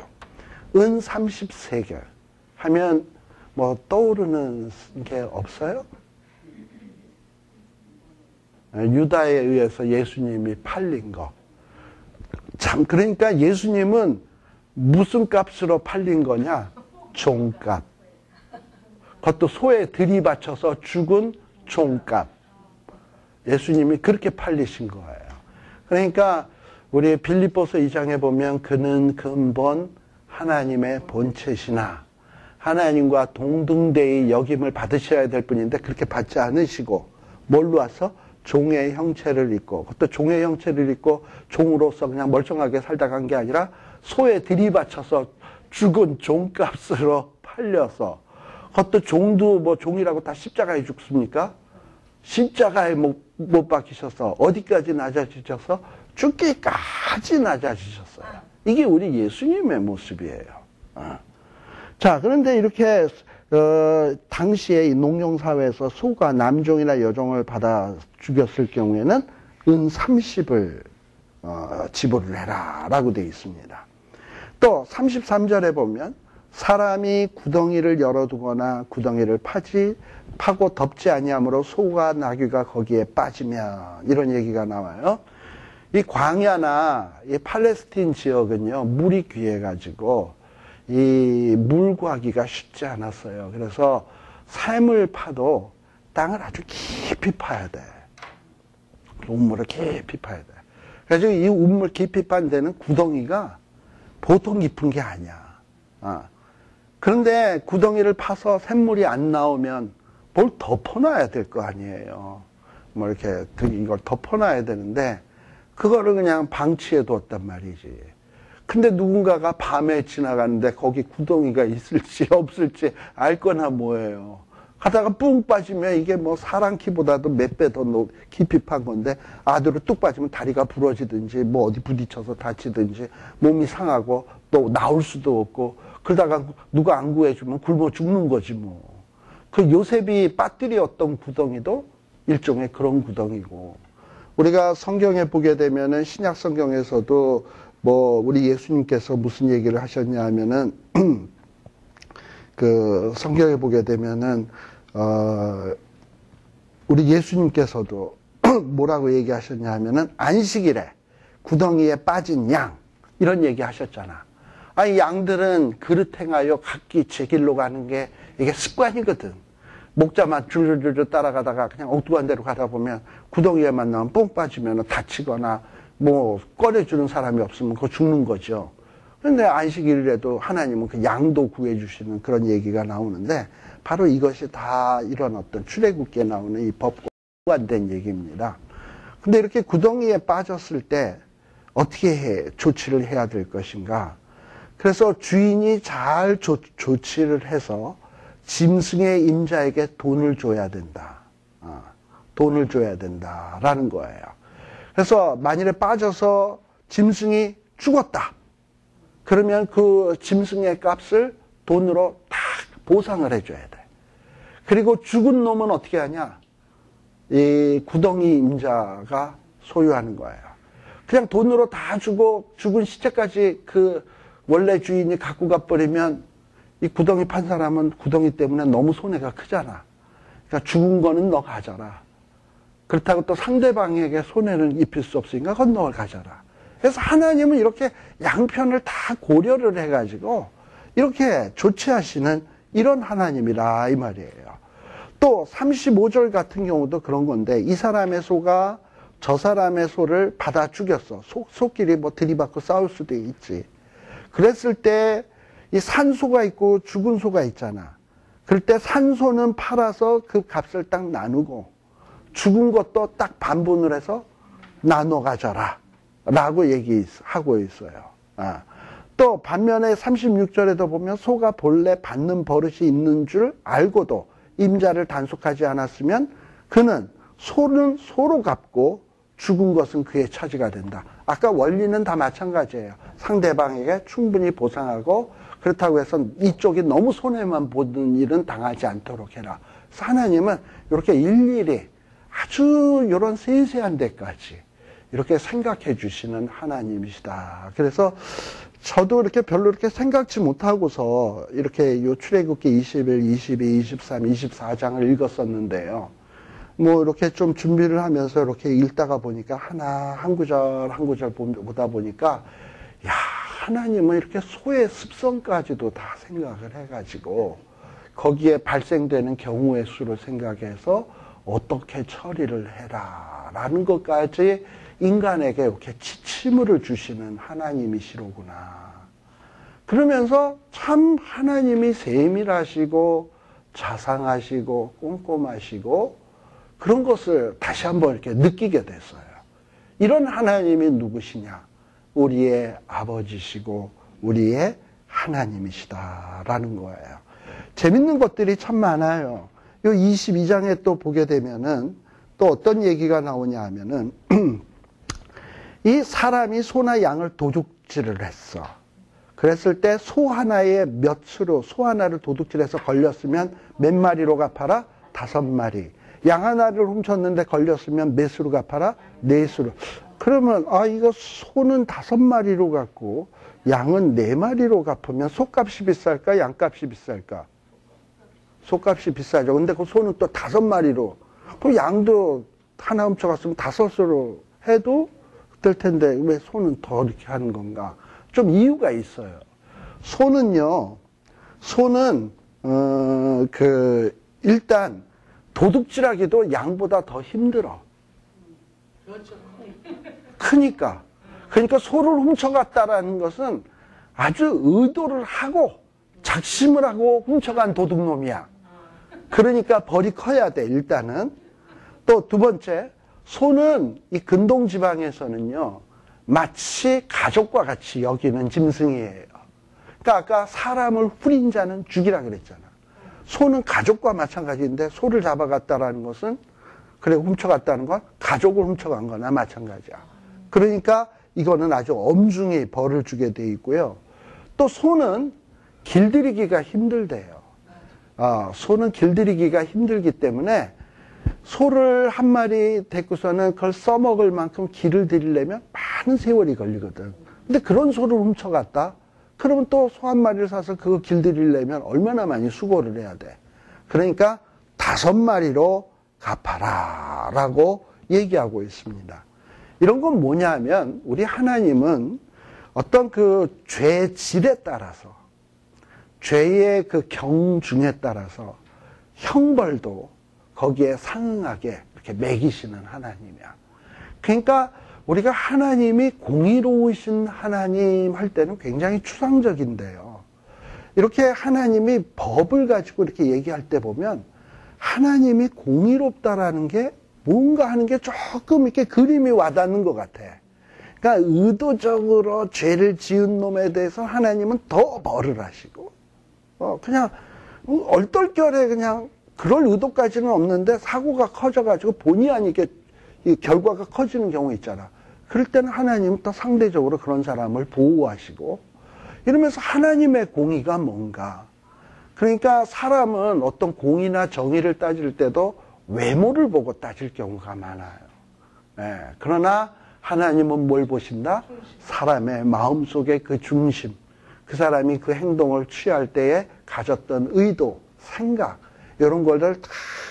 은 30세겔 하면 뭐 떠오르는 게 없어요? 유다에 의해서 예수님이 팔린 거. 참, 그러니까 예수님은 무슨 값으로 팔린 거냐? 종값. 그것도 소에 들이받쳐서 죽은 종값. 예수님이 그렇게 팔리신 거예요. 그러니까 우리 빌립보서 2장에 보면 그는 근본 하나님의 본체시나 하나님과 동등되이 여김을 받으셔야 될 분인데 그렇게 받지 않으시고 뭘로 와서? 종의 형체를 입고, 그것도 종의 형체를 입고 종으로서 그냥 멀쩡하게 살다 간 게 아니라 소에 들이받쳐서 죽은 종값으로 팔려서, 그것도 종도 뭐 종이라고 다 십자가에 죽습니까? 십자가에 못 박히셔서 어디까지 낮아지셔서 죽기까지 낮아지셨어요. 이게 우리 예수님의 모습이에요. 자, 그런데 이렇게 당시에 이 농경사회에서 소가 남종이나 여종을 받아 죽였을 경우에는 은 30을 지불을 해라 라고 되어 있습니다. 또 33절에 보면 사람이 구덩이를 열어두거나 구덩이를 파고 덮지 아니하므로 소가 나귀가 거기에 빠지면, 이런 얘기가 나와요. 이 광야나 이 팔레스틴 지역은요, 물이 귀해가지고 이 물 구하기가 쉽지 않았어요. 그래서 샘을 파도 땅을 아주 깊이 파야 돼. 우물을 깊이 파야 돼. 그래서 이 우물 깊이 판 데는 구덩이가 보통 깊은 게 아니야. 그런데 구덩이를 파서 샘물이 안 나오면 뭘 덮어놔야 될 거 아니에요. 뭐 이렇게 이걸 덮어놔야 되는데 그거를 그냥 방치해 뒀단 말이지. 근데 누군가가 밤에 지나가는데 거기 구덩이가 있을지 없을지 알 거나 뭐예요. 가다가 뿡 빠지면 이게 뭐 사람 키보다도 몇 배 더 깊이 판 건데 아들로 뚝 빠지면 다리가 부러지든지 뭐 어디 부딪혀서 다치든지 몸이 상하고 또 나올 수도 없고 그러다가 누가 안 구해주면 굶어 죽는 거지 뭐. 그 요셉이 빠뜨렸던 구덩이도 일종의 그런 구덩이고, 우리가 성경에 보게 되면은 신약 성경에서도 뭐 우리 예수님께서 무슨 얘기를 하셨냐 하면은 그 성경에 보게 되면은 우리 예수님께서도 뭐라고 얘기하셨냐 하면은 안식일에 구덩이에 빠진 양, 이런 얘기 하셨잖아. 아니, 양들은 그릇 행하여 각기 제 길로 가는 게 이게 습관이거든. 목자만 줄줄줄 따라가다가 그냥 엉뚱한 데로 가다 보면 구덩이에만 나면 뽕 빠지면 다치거나 뭐 꺼내주는 사람이 없으면 그거 죽는 거죠. 그런데 안식일에도 하나님은 그 양도 구해주시는 그런 얘기가 나오는데 바로 이것이 다 이런 어떤 출애굽기에 나오는 이 법과 관련된 얘기입니다. 근데 이렇게 구덩이에 빠졌을 때 어떻게 조치를 해야 될 것인가? 그래서 주인이 잘 조치를 해서 짐승의 임자에게 돈을 줘야 된다. 돈을 줘야 된다라는 거예요. 그래서 만일에 빠져서 짐승이 죽었다. 그러면 그 짐승의 값을 돈으로 다 보상을 해줘야 돼. 그리고 죽은 놈은 어떻게 하냐? 이 구덩이 임자가 소유하는 거예요. 그냥 돈으로 다 주고 죽은 시체까지 그 원래 주인이 갖고 가버리면 이 구덩이 판 사람은 구덩이 때문에 너무 손해가 크잖아. 그러니까 죽은 거는 너 가져라. 그렇다고 또 상대방에게 손해를 입힐 수 없으니까 그건 너 가져라. 그래서 하나님은 이렇게 양편을 다 고려를 해가지고 이렇게 조치하시는 이런 하나님이라 이 말이에요. 또 35절 같은 경우도 그런 건데 이 사람의 소가 저 사람의 소를 받아 죽였어. 소끼리 뭐 들이받고 싸울 수도 있지. 그랬을 때 이 산소가 있고 죽은 소가 있잖아. 그럴 때 산소는 팔아서 그 값을 딱 나누고 죽은 것도 딱 반분을 해서 나눠 가져라 라고 얘기하고 있어요. 또 반면에 36절에도 보면 소가 본래 받는 버릇이 있는 줄 알고도 임자를 단속하지 않았으면 그는 소는 소로 갚고 죽은 것은 그의 차지가 된다. 아까 원리는 다 마찬가지예요. 상대방에게 충분히 보상하고 그렇다고 해서 이쪽이 너무 손해만 보는 일은 당하지 않도록 해라. 그래서 하나님은 이렇게 일일이 아주 이런 세세한 데까지 이렇게 생각해 주시는 하나님이시다. 그래서 저도 이렇게 별로 이렇게 생각지 못하고서 이렇게 요 출애굽기 21, 22, 23, 24장을 읽었었는데요. 뭐 이렇게 좀 준비를 하면서 이렇게 읽다가 보니까 하나 한 구절 한 구절 보다 보니까 야, 하나님은 이렇게 소의 습성까지도 다 생각을 해가지고 거기에 발생되는 경우의 수를 생각해서 어떻게 처리를 해라 라는 것까지 인간에게 이렇게 지침을 주시는 하나님이시로구나. 그러면서 참 하나님이 세밀하시고 자상하시고 꼼꼼하시고 그런 것을 다시 한번 이렇게 느끼게 됐어요. 이런 하나님이 누구시냐? 우리의 아버지시고 우리의 하나님이시다라는 거예요. 재밌는 것들이 참 많아요. 이 22장에 또 보게 되면은 또 어떤 얘기가 나오냐 하면은 이 사람이 소나 양을 도둑질을 했어. 그랬을 때 소 하나에 몇 수로 소 하나를 도둑질해서 걸렸으면 몇 마리로 갚아라? 5마리. 양 하나를 훔쳤는데 걸렸으면 몇 수로 갚아라? 4수로. 그러면 이거 소는 5마리로 갚고 양은 4마리로 갚으면 소값이 비쌀까? 양값이 비쌀까? 소값이 비싸죠. 근데 그 소는 또 5마리로. 그 양도 하나 훔쳐갔으면 5수로 해도 될 텐데 왜 소는 더 이렇게 하는 건가? 좀 이유가 있어요. 소는 일단 도둑질하기도 양보다 더 힘들어. 그렇죠. 크니까. 그러니까 소를 훔쳐갔다라는 것은 아주 의도를 하고 작심을 하고 훔쳐간 도둑놈이야. 그러니까 벌이 커야 돼, 일단은. 또 두 번째, 소는 이 근동 지방에서는요, 마치 가족과 같이 여기는 짐승이에요. 그러니까 아까 사람을 후린 자는 죽이라 그랬잖아. 소는 가족과 마찬가지인데 소를 잡아갔다라는 것은 그래 훔쳐갔다는 건 가족을 훔쳐간 거나 마찬가지야. 그러니까 이거는 아주 엄중히 벌을 주게 돼 있고요. 또 소는 길들이기가 힘들대요. 소는 길들이기가 힘들기 때문에 소를 한 마리 데리고서는 그걸 써먹을 만큼 길을 들이려면 많은 세월이 걸리거든. 근데 그런 소를 훔쳐갔다? 그러면 또 소 한 마리를 사서 그거 길들이려면 얼마나 많이 수고를 해야 돼. 그러니까 5마리로 갚아라 라고 얘기하고 있습니다. 이런 건 뭐냐 하면 우리 하나님은 어떤 그 죄의 질에 따라서 죄의 그 경중에 따라서 형벌도 거기에 상응하게 이렇게 매기시는 하나님이야. 그러니까 우리가 하나님이 공의로우신 하나님 할 때는 굉장히 추상적인데요. 이렇게 하나님이 법을 가지고 이렇게 얘기할 때 보면 하나님이 공의롭다라는 게 뭔가 하는 게 조금 이렇게 그림이 와닿는 것 같아. 그러니까 의도적으로 죄를 지은 놈에 대해서 하나님은 더 벌을 하시고, 그냥 얼떨결에 그냥 그럴 의도까지는 없는데 사고가 커져가지고 본의 아니게 이 결과가 커지는 경우 있잖아. 그럴 때는 하나님은 또 상대적으로 그런 사람을 보호하시고 이러면서 하나님의 공의가 뭔가. 그러니까 사람은 어떤 공의나 정의를 따질 때도 외모를 보고 따질 경우가 많아요. 그러나 하나님은 뭘 보신다? 사람의 마음속의 그 중심, 그 사람이 그 행동을 취할 때에 가졌던 의도, 생각 이런 것들 다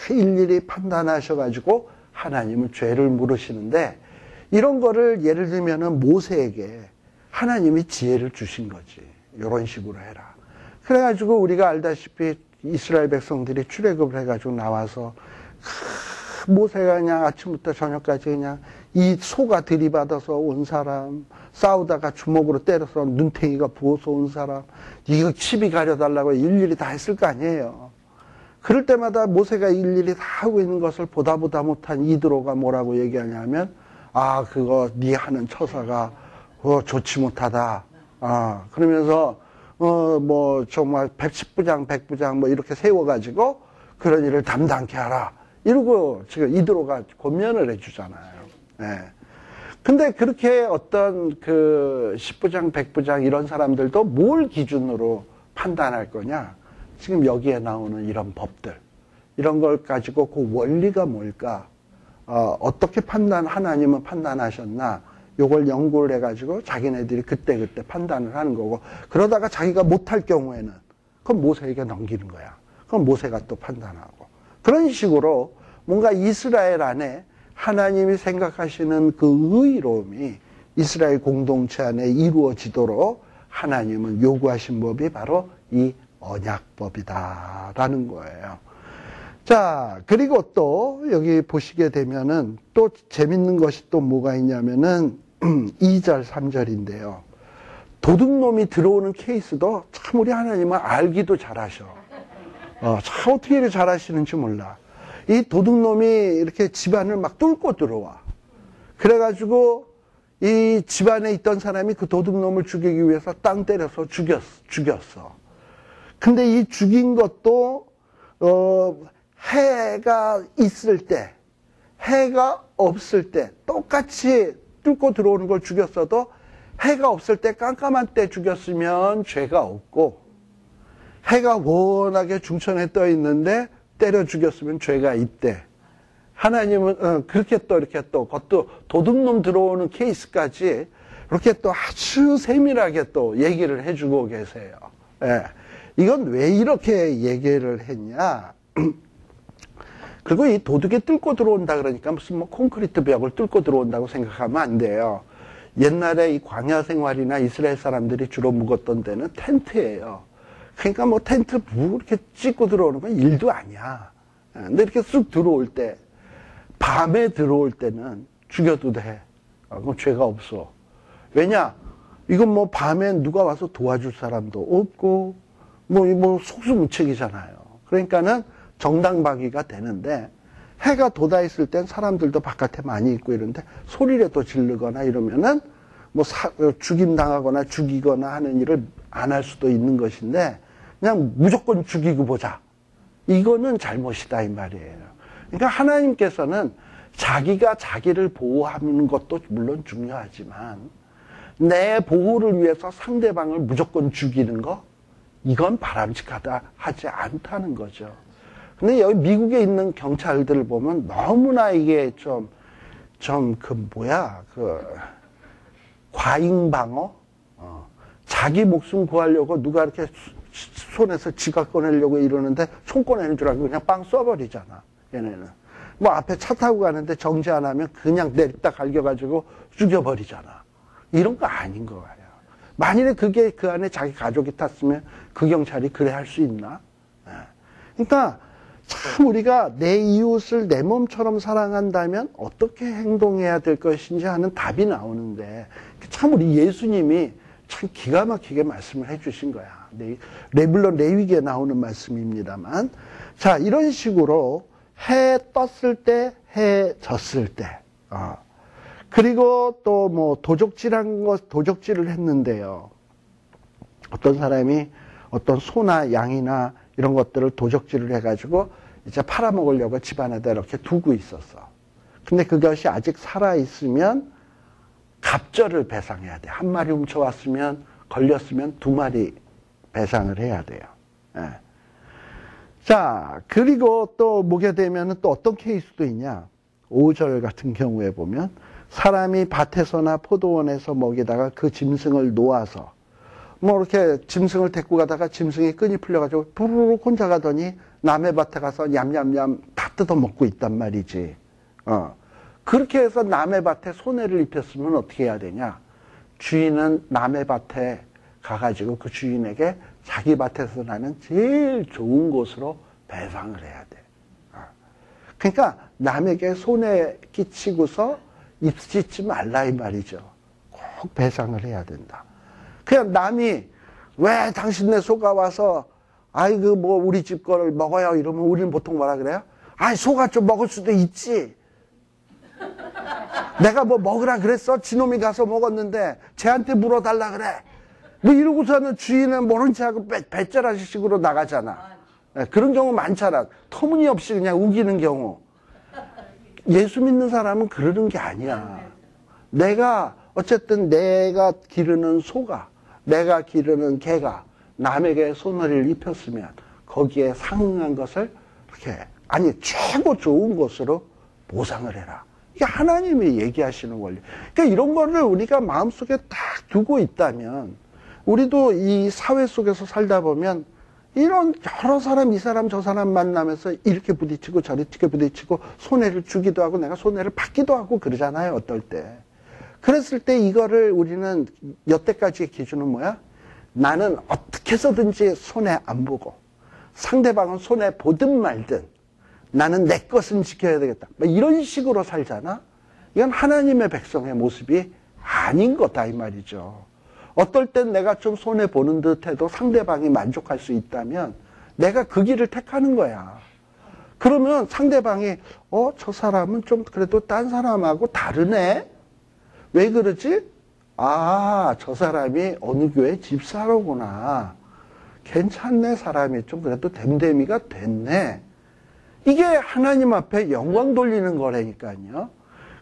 일일이 판단하셔가지고 하나님은 죄를 물으시는데 이런 거를 예를 들면은 모세에게 하나님이 지혜를 주신 거지. 이런 식으로 해라. 그래가지고 우리가 알다시피 이스라엘 백성들이 출애굽을 해가지고 나와서 모세가 그냥 아침부터 저녁까지 그냥 이 소가 들이받아서 온 사람, 싸우다가 주먹으로 때려서 눈탱이가 부어서 온 사람, 이거 치비 가려달라고 일일이 다 했을 거 아니에요. 그럴 때마다 모세가 일일이 다 하고 있는 것을 보다 못한 이드로가 뭐라고 얘기하냐면, 그거 네 하는 처사가 좋지 못하다. 그러면서 뭐 정말 110부장 100부장 뭐 이렇게 세워가지고 그런 일을 담당케 하라. 이러고 지금 이드로가 권면을 해주잖아요. 근데 그렇게 어떤 그 10부장 100부장 이런 사람들도 뭘 기준으로 판단할 거냐? 지금 여기에 나오는 이런 법들, 이런 걸 가지고 그 원리가 뭘까? 어떻게 하나님은 판단하셨나? 요걸 연구를 해가지고 자기네들이 그때그때 판단을 하는 거고, 그러다가 자기가 못할 경우에는 그건 모세에게 넘기는 거야. 그럼 모세가 또 판단하고. 그런 식으로 뭔가 이스라엘 안에 하나님이 생각하시는 그 의로움이 이스라엘 공동체 안에 이루어지도록 하나님은 요구하신 법이 바로 이 언약법이다라는 거예요. 자, 그리고 또 여기 보시게 되면은 또 재밌는 것이 또 뭐가 있냐면은 2절, 3절인데요. 도둑놈이 들어오는 케이스도 참 우리 하나님은 알기도 잘하셔. 참 어떻게 이렇게 잘하시는지 몰라. 이 도둑놈이 이렇게 집안을 막 뚫고 들어와. 그래가지고 이 집안에 있던 사람이 그 도둑놈을 죽이기 위해서 땅 때려서 죽였어. 근데 이 죽인 것도 해가 있을 때, 해가 없을 때 똑같이 뚫고 들어오는 걸 죽였어도 해가 없을 때 깜깜한 때 죽였으면 죄가 없고, 해가 워낙에 중천에 떠 있는데 때려 죽였으면 죄가 있대. 하나님은 그렇게 또 이렇게 또 그것도 도둑놈 들어오는 케이스까지 이렇게 또 아주 세밀하게 또 얘기를 해주고 계세요. 예. 이건 왜 이렇게 얘기를 했냐? 그리고 이 도둑이 뚫고 들어온다 그러니까 무슨 뭐 콘크리트 벽을 뚫고 들어온다고 생각하면 안 돼요. 옛날에 이 광야 생활이나 이스라엘 사람들이 주로 묵었던 데는 텐트예요. 그러니까 뭐 텐트 이렇게 찍고 들어오는 건 일도 아니야. 근데 이렇게 쑥 들어올 때, 밤에 들어올 때는 죽여도 돼. 그럼 죄가 없어. 왜냐? 이건 뭐 밤에 누가 와서 도와줄 사람도 없고, 뭐 속수무책이잖아요. 그러니까는 정당방위가 되는데, 해가 돋아있을 땐 사람들도 바깥에 많이 있고 이런데, 소리라도 지르거나 이러면은, 뭐 죽임당하거나 죽이거나 하는 일을 안 할 수도 있는 것인데, 그냥 무조건 죽이고 보자. 이거는 잘못이다 이 말이에요. 그러니까 하나님께서는 자기가 자기를 보호하는 것도 물론 중요하지만 내 보호를 위해서 상대방을 무조건 죽이는 거, 이건 바람직하다 하지 않다는 거죠. 근데 여기 미국에 있는 경찰들을 보면 너무나 이게 과잉방어? 자기 목숨 구하려고 누가 이렇게 손에서 지갑 꺼내려고 이러는데 손 꺼내는 줄 알고 그냥 빵 쏴버리잖아, 얘네는. 뭐 앞에 차 타고 가는데 정지 안 하면 그냥 내리다 갈겨가지고 죽여버리잖아. 이런 거 아닌 거예요. 만일에 그게 그 안에 자기 가족이 탔으면 그 경찰이 그래 할 수 있나? 그러니까 참 우리가 내 이웃을 내 몸처럼 사랑한다면 어떻게 행동해야 될 것인지 하는 답이 나오는데 참 우리 예수님이 참 기가 막히게 말씀을 해주신 거야. 물론 레위기에 나오는 말씀입니다만, 자 이런 식으로 해 떴을 때, 해 졌을 때, 그리고 또 뭐 도적질을 했는데요. 어떤 사람이 어떤 소나 양이나 이런 것들을 도적질을 해가지고 이제 팔아먹으려고 집안에다 이렇게 두고 있었어. 근데 그것이 아직 살아있으면 갑절을 배상해야 돼. 한 마리 훔쳐왔으면, 걸렸으면 2마리 배상을 해야 돼요. 예. 자, 그리고 또 보게 되면은 또 어떤 케이스도 있냐. 5절 같은 경우에 보면 사람이 밭에서나 포도원에서 먹이다가 그 짐승을 놓아서 뭐 이렇게 짐승을 데리고 가다가 짐승이 끈이 풀려가지고 부르륵 혼자 가더니 남의 밭에 가서 냠냠냠 다 뜯어먹고 있단 말이지. 그렇게 해서 남의 밭에 손해를 입혔으면 어떻게 해야 되냐. 주인은 남의 밭에 가가지고 그 주인에게 자기 밭에서 나는 제일 좋은 곳으로 배상을 해야 돼. 그러니까 남에게 손해 끼치고서 입짓지 말라 이 말이죠. 꼭 배상을 해야 된다. 그냥 남이 왜 당신네 소가 와서 아이고 뭐 우리 집 거를 먹어요 이러면 우리는 보통 뭐라 그래요? 아이 소가 좀 먹을 수도 있지. 내가 뭐 먹으라 그랬어? 지놈이 가서 먹었는데 쟤한테 물어달라 그래. 뭐 이러고서는 주인은 모른 체하고 배째라시 식으로 나가잖아. 그런 경우 많잖아. 터무니없이 그냥 우기는 경우. 예수 믿는 사람은 그러는 게 아니야. 어쨌든 내가 기르는 소가, 내가 기르는 개가 남에게 손해를 입혔으면 거기에 상응한 것을 이렇게 아니 최고 좋은 것으로 보상을 해라. 이게 하나님이 얘기하시는 원리. 그러니까 이런 거를 우리가 마음속에 딱 두고 있다면 우리도 이 사회 속에서 살다 보면 이런 여러 사람, 이 사람 저 사람 만나면서 이렇게 부딪히고 저렇게 부딪히고 손해를 주기도 하고 내가 손해를 받기도 하고 그러잖아요. 어떨 때. 그랬을 때 이거를 우리는 여태까지의 기준은 뭐야? 나는 어떻게 해서든지 손해 안 보고 상대방은 손해 보든 말든 나는 내 것은 지켜야 되겠다. 이런 식으로 살잖아. 이건 하나님의 백성의 모습이 아닌 거다 이 말이죠. 어떨 땐 내가 좀 손해 보는 듯 해도 상대방이 만족할 수 있다면 내가 그 길을 택하는 거야. 그러면 상대방이 저 사람은 좀 그래도 딴 사람하고 다르네? 왜 그러지? 아, 저 사람이 어느 교회 집사로구나. 괜찮네, 사람이 좀 그래도 됨됨이가 됐네. 이게 하나님 앞에 영광 돌리는 거라니까요.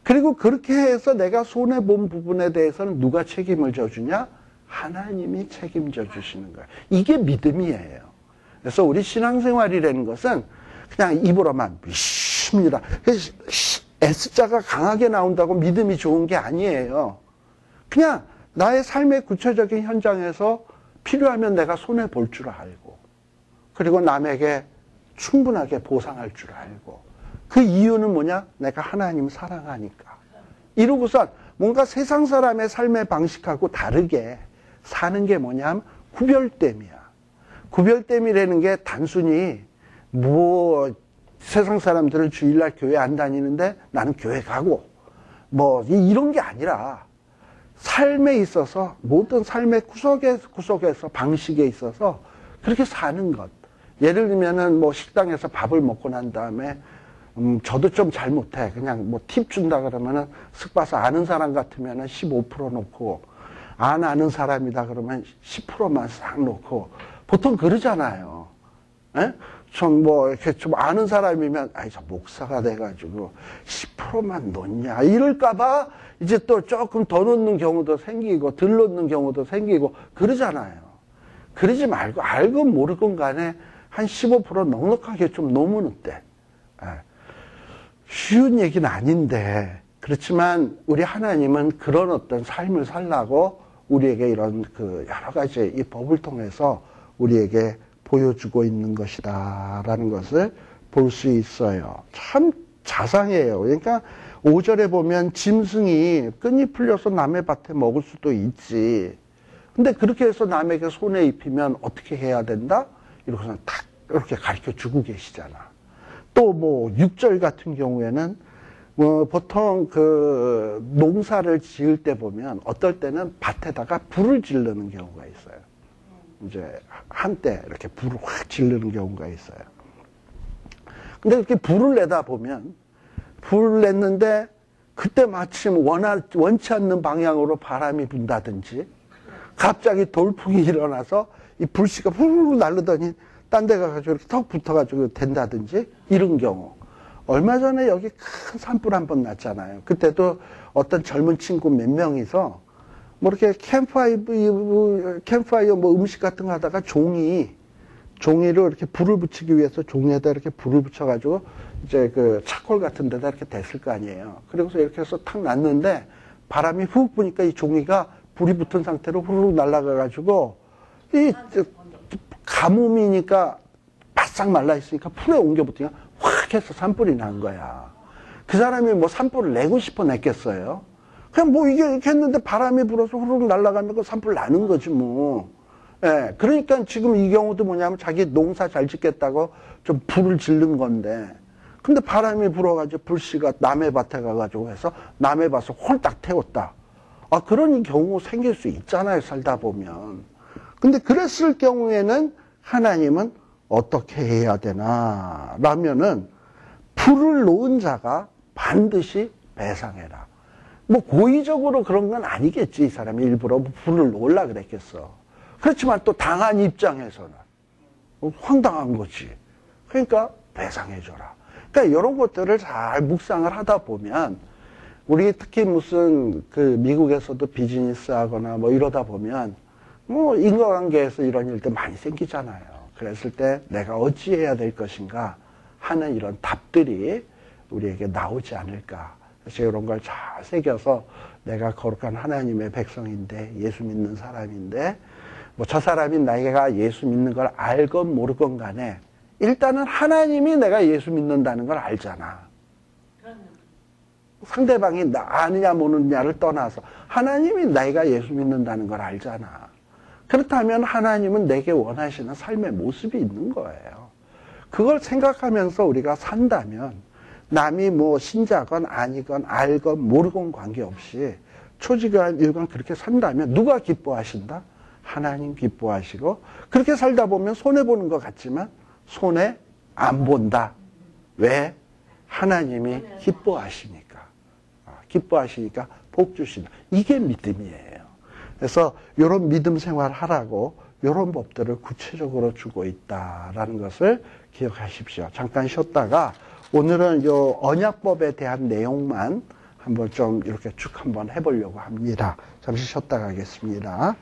그리고 그렇게 해서 내가 손해본 부분에 대해서는 누가 책임을 져주냐? 하나님이 책임져 주시는 거예요. 이게 믿음이에요. 그래서 우리 신앙생활이라는 것은 그냥 입으로만 믿습니다. S자가 강하게 나온다고 믿음이 좋은 게 아니에요. 그냥 나의 삶의 구체적인 현장에서 필요하면 내가 손해볼 줄 알고 그리고 남에게 충분하게 보상할 줄 알고 그 이유는 뭐냐? 내가 하나님 사랑하니까. 이러고선 뭔가 세상 사람의 삶의 방식하고 다르게 사는 게 뭐냐면 구별됨이야. 구별됨이라는 게 단순히 세상 사람들은 주일날 교회 안 다니는데 나는 교회 가고 이런 게 아니라 삶에 있어서 모든 삶의 구석에서 방식에 있어서 그렇게 사는 것. 예를 들면은 식당에서 밥을 먹고 난 다음에 저도 좀 잘못해. 그냥 팁 준다 그러면은 쓱 봐서 아는 사람 같으면은 15% 놓고 안 아는 사람이다 그러면 10%만 싹 놓고 보통 그러잖아요. 에? 이렇게 좀 아는 사람이면 저 목사가 돼가지고 10%만 놓냐 이럴까봐 이제 또 조금 더 놓는 경우도 생기고 덜 놓는 경우도 생기고 그러잖아요. 그러지 말고 알건 모르건 간에 한 15% 넉넉하게 좀 놓으면 어때? 쉬운 얘기는 아닌데 그렇지만 우리 하나님은 그런 어떤 삶을 살라고 우리에게 이런 여러 가지 이 법을 통해서 우리에게 보여주고 있는 것이다라는 것을 볼 수 있어요. 참 자상해요. 그러니까 5절에 보면 짐승이 끈이 풀려서 남의 밭에 먹을 수도 있지. 근데 그렇게 해서 남에게 손해 입히면 어떻게 해야 된다? 이러고서 탁 이렇게 가르쳐 주고 계시잖아. 또 6절 같은 경우에는 보통 농사를 지을 때 보면 어떨 때는 밭에다가 불을 지르는 경우가 있어요. 이제 한때 이렇게 불을 확 지르는 경우가 있어요. 근데 이렇게 불을 내다 보면 불을 냈는데 그때 마침 원치 않는 방향으로 바람이 분다든지 갑자기 돌풍이 일어나서 이 불씨가 후루룩 날르더니 딴 데 가가지고 이렇게 턱 붙어가지고 된다든지 이런 경우. 얼마 전에 여기 큰 산불 한 번 났잖아요. 그때도 어떤 젊은 친구 몇 명이서 이렇게 캠프파이어 음식 같은 거 하다가 종이로 이렇게 불을 붙이기 위해서 종이에다 이렇게 불을 붙여가지고 이제 차콜 같은 데다 이렇게 댔을 거 아니에요. 그리고서 이렇게 해서 탁 났는데 바람이 훅 부니까 이 종이가 불이 붙은 상태로 후루룩 날아가가지고 이 가뭄이니까 바싹 말라있으니까 풀에 옮겨 붙으니까 확 해서 산불이 난 거야. 그 사람이 산불을 내고 싶어 냈겠어요? 그냥 이게 이렇게 했는데 바람이 불어서 후루룩 날아가면 그 산불 나는 거지 예. 그러니까 지금 이 경우도 뭐냐면 자기 농사 잘 짓겠다고 좀 불을 지른 건데 근데 바람이 불어가지고 불씨가 남의 밭에 가가지고 해서 남의 밭을 홀딱 태웠다. 그런 경우 생길 수 있잖아요, 살다 보면. 근데 그랬을 경우에는 하나님은 어떻게 해야 되나? 라면은 불을 놓은 자가 반드시 배상해라. 고의적으로 그런 건 아니겠지. 이 사람이 일부러 불을 놓으려 그랬겠어. 그렇지만 또 당한 입장에서는 황당한 거지. 그러니까 배상해줘라. 그러니까 이런 것들을 잘 묵상을 하다 보면 우리 특히 무슨 미국에서도 비즈니스 하거나 이러다 보면 뭐 인과관계에서 이런 일도 많이 생기잖아요. 그랬을 때 내가 어찌해야 될 것인가 하는 이런 답들이 우리에게 나오지 않을까. 그래서 이런 걸 잘 새겨서 내가 거룩한 하나님의 백성인데 예수 믿는 사람인데 뭐 저 사람이 내가 예수 믿는 걸 알건 모르건 간에 일단은 하나님이 내가 예수 믿는다는 걸 알잖아. 그럼요. 상대방이 나 아느냐 모르느냐를 떠나서 하나님이 내가 예수 믿는다는 걸 알잖아. 그렇다면 하나님은 내게 원하시는 삶의 모습이 있는 거예요. 그걸 생각하면서 우리가 산다면 남이 뭐 신자건 아니건 알건 모르건 관계없이 초지간 일간 그렇게 산다면 누가 기뻐하신다? 하나님 기뻐하시고 그렇게 살다 보면 손해보는 것 같지만 손해 안 본다. 왜? 하나님이 기뻐하시니까. 기뻐하시니까 복 주신다. 이게 믿음이에요. 그래서 이런 믿음 생활 하라고 이런 법들을 구체적으로 주고 있다라는 것을 기억하십시오. 잠깐 쉬었다가 오늘은 이 언약법에 대한 내용만 한번 좀 이렇게 쭉 한번 해보려고 합니다. 잠시 쉬었다 가겠습니다.